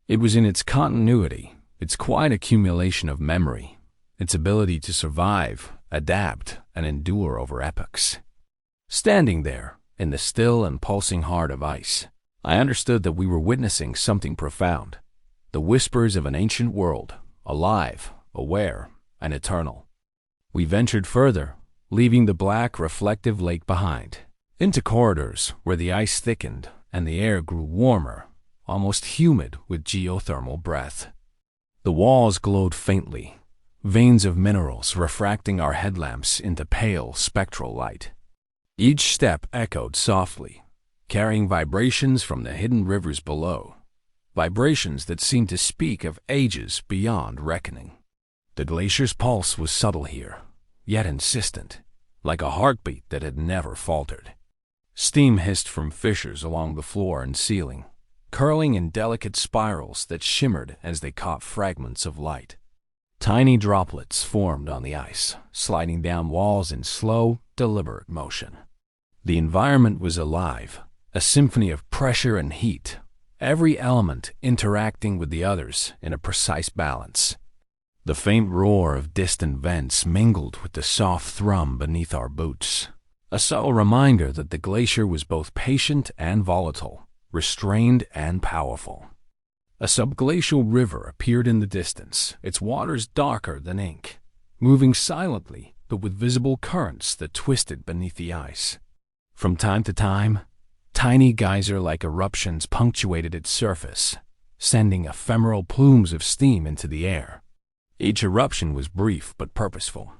It was in its continuity, its quiet accumulation of memory, its ability to survive, adapt, and endure over epochs. Standing there, in the still and pulsing heart of ice, I understood that we were witnessing something profound, the whispers of an ancient world, alive, aware, and eternal. We ventured further, leaving the black, reflective lake behind, into corridors where the ice thickened and the air grew warmer, almost humid with geothermal breath. The walls glowed faintly, veins of minerals refracting our headlamps into pale, spectral light. Each step echoed softly, carrying vibrations from the hidden rivers below, vibrations that seemed to speak of ages beyond reckoning. The glacier's pulse was subtle here, yet insistent, like a heartbeat that had never faltered. Steam hissed from fissures along the floor and ceiling, curling in delicate spirals that shimmered as they caught fragments of light. Tiny droplets formed on the ice, sliding down walls in slow, deliberate motion. The environment was alive, a symphony of pressure and heat, every element interacting with the others in a precise balance. The faint roar of distant vents mingled with the soft thrum beneath our boots, a subtle reminder that the glacier was both patient and volatile, restrained and powerful. A subglacial river appeared in the distance, its waters darker than ink, moving silently but with visible currents that twisted beneath the ice. From time to time, tiny geyser-like eruptions punctuated its surface, sending ephemeral plumes of steam into the air. Each eruption was brief but purposeful,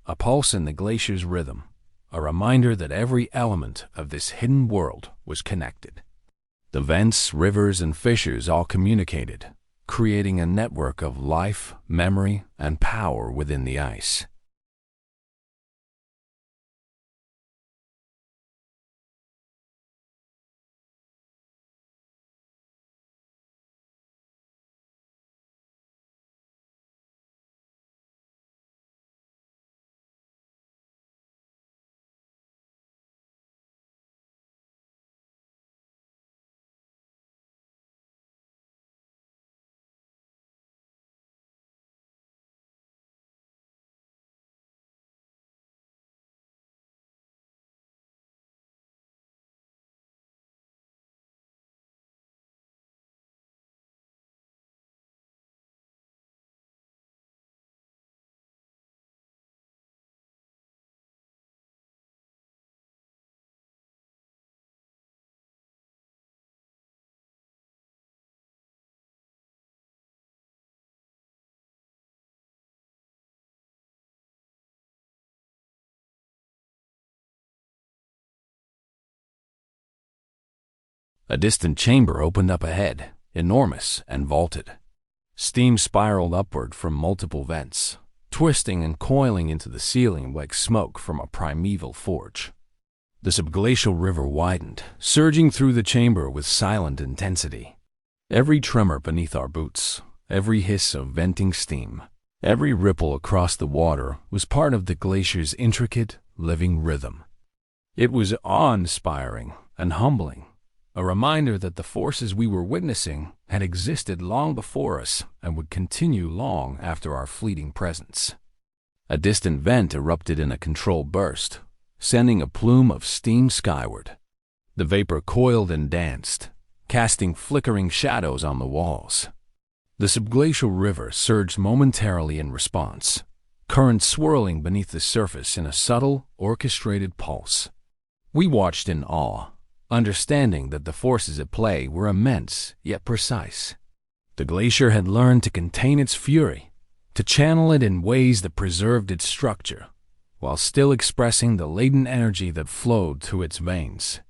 a pulse in the glacier's rhythm, a reminder that every element of this hidden world was connected. The vents, rivers, and fissures all communicated, creating a network of life, memory, and power within the ice. A distant chamber opened up ahead, enormous and vaulted. Steam spiraled upward from multiple vents, twisting and coiling into the ceiling like smoke from a primeval forge. The subglacial river widened, surging through the chamber with silent intensity. Every tremor beneath our boots, every hiss of venting steam, every ripple across the water was part of the glacier's intricate, living rhythm. It was awe-inspiring and humbling, a reminder that the forces we were witnessing had existed long before us and would continue long after our fleeting presence. A distant vent erupted in a controlled burst, sending a plume of steam skyward. The vapor coiled and danced, casting flickering shadows on the walls. The subglacial river surged momentarily in response, currents swirling beneath the surface in a subtle, orchestrated pulse. We watched in awe, understanding that the forces at play were immense yet precise. The glacier had learned to contain its fury, to channel it in ways that preserved its structure, while still expressing the latent energy that flowed through its veins.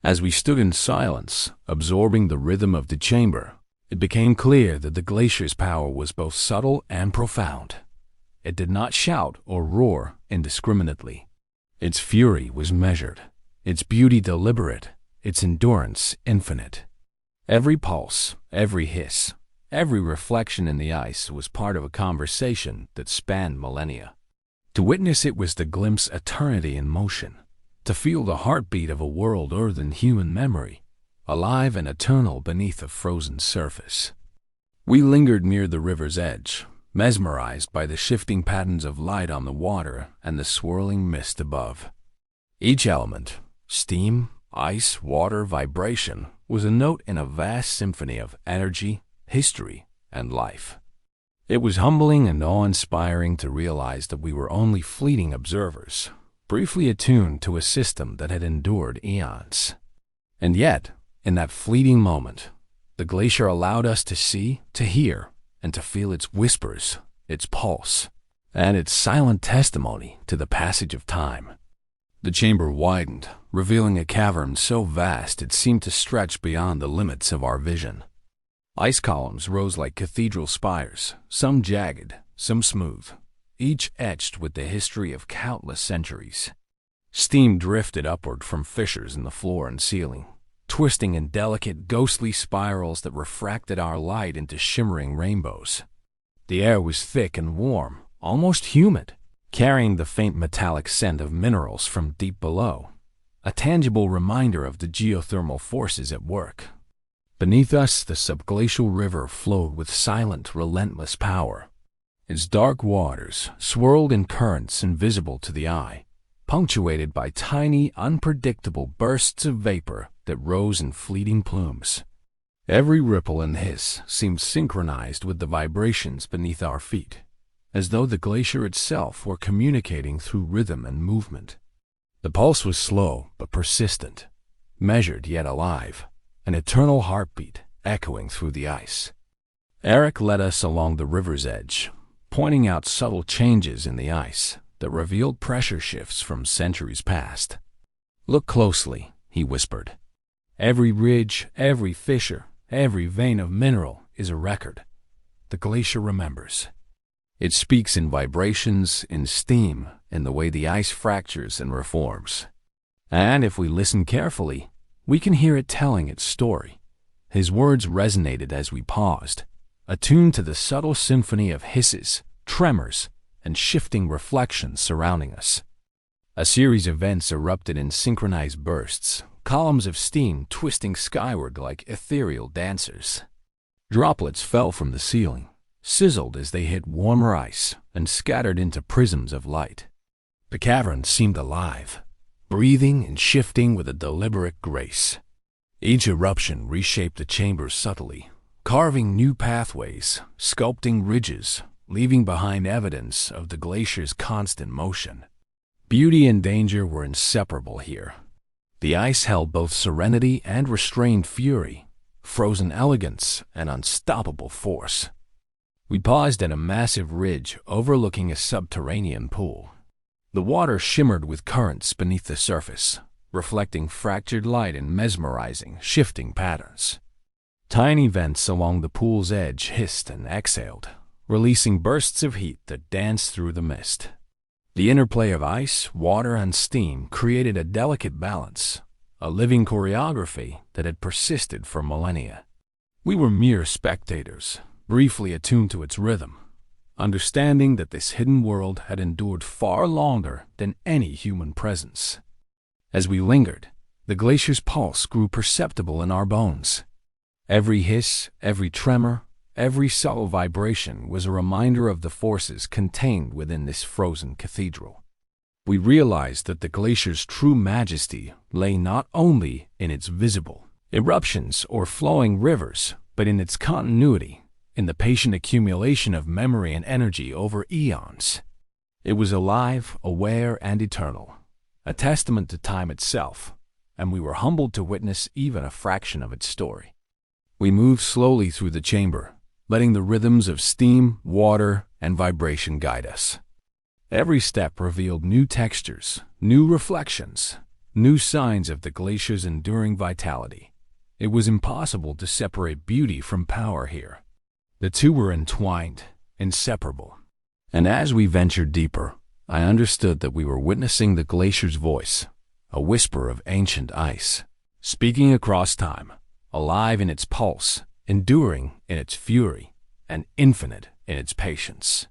As we stood in silence, absorbing the rhythm of the chamber, it became clear that the glacier's power was both subtle and profound. It did not shout or roar indiscriminately. Its fury was measured, its beauty deliberate, its endurance infinite. Every pulse, every hiss, every reflection in the ice was part of a conversation that spanned millennia. To witness it was to glimpse eternity in motion, to feel the heartbeat of a world older than human memory, alive and eternal beneath a frozen surface. We lingered near the river's edge, mesmerized by the shifting patterns of light on the water and the swirling mist above. Each element, steam, ice, water, vibration, was a note in a vast symphony of energy, history, and life. It was humbling and awe-inspiring to realize that we were only fleeting observers, briefly attuned to a system that had endured eons. And yet, in that fleeting moment, the glacier allowed us to see, to hear, and to feel its whispers, its pulse, and its silent testimony to the passage of time. The chamber widened, revealing a cavern so vast it seemed to stretch beyond the limits of our vision. Ice columns rose like cathedral spires, some jagged, some smooth, each etched with the history of countless centuries. Steam drifted upward from fissures in the floor and ceiling, twisting in delicate, ghostly spirals that refracted our light into shimmering rainbows. The air was thick and warm, almost humid, carrying the faint metallic scent of minerals from deep below, a tangible reminder of the geothermal forces at work. Beneath us, the subglacial river flowed with silent, relentless power. Its dark waters swirled in currents invisible to the eye, punctuated by tiny, unpredictable bursts of vapor that rose in fleeting plumes. Every ripple and hiss seemed synchronized with the vibrations beneath our feet, as though the glacier itself were communicating through rhythm and movement. The pulse was slow but persistent, measured yet alive, an eternal heartbeat echoing through the ice. Eric led us along the river's edge, pointing out subtle changes in the ice that revealed pressure shifts from centuries past. "Look closely," he whispered. "Every ridge, every fissure, every vein of mineral is a record. The glacier remembers. It speaks in vibrations, in steam, in the way the ice fractures and reforms. And if we listen carefully, we can hear it telling its story." His words resonated as we paused, attuned to the subtle symphony of hisses, tremors, and shifting reflections surrounding us. A series of vents erupted in synchronized bursts, columns of steam twisting skyward like ethereal dancers. Droplets fell from the ceiling, sizzled as they hit warmer ice, and scattered into prisms of light. The cavern seemed alive, breathing and shifting with a deliberate grace. Each eruption reshaped the chamber subtly, carving new pathways, sculpting ridges, leaving behind evidence of the glacier's constant motion. Beauty and danger were inseparable here. The ice held both serenity and restrained fury, frozen elegance and unstoppable force. We paused at a massive ridge overlooking a subterranean pool. The water shimmered with currents beneath the surface, reflecting fractured light in mesmerizing, shifting patterns. Tiny vents along the pool's edge hissed and exhaled, releasing bursts of heat that danced through the mist. The interplay of ice, water, and steam created a delicate balance, a living choreography that had persisted for millennia. We were mere spectators, briefly attuned to its rhythm, understanding that this hidden world had endured far longer than any human presence. As we lingered, the glacier's pulse grew perceptible in our bones. Every hiss, every tremor, every subtle vibration was a reminder of the forces contained within this frozen cathedral. We realized that the glacier's true majesty lay not only in its visible eruptions or flowing rivers, but in its continuity, in the patient accumulation of memory and energy over eons. It was alive, aware, and eternal, a testament to time itself, and we were humbled to witness even a fraction of its story. We moved slowly through the chamber, letting the rhythms of steam, water, and vibration guide us. Every step revealed new textures, new reflections, new signs of the glacier's enduring vitality. It was impossible to separate beauty from power here. The two were entwined, inseparable. And as we ventured deeper, I understood that we were witnessing the glacier's voice, a whisper of ancient ice, speaking across time, alive in its pulse, enduring in its fury, and infinite in its patience.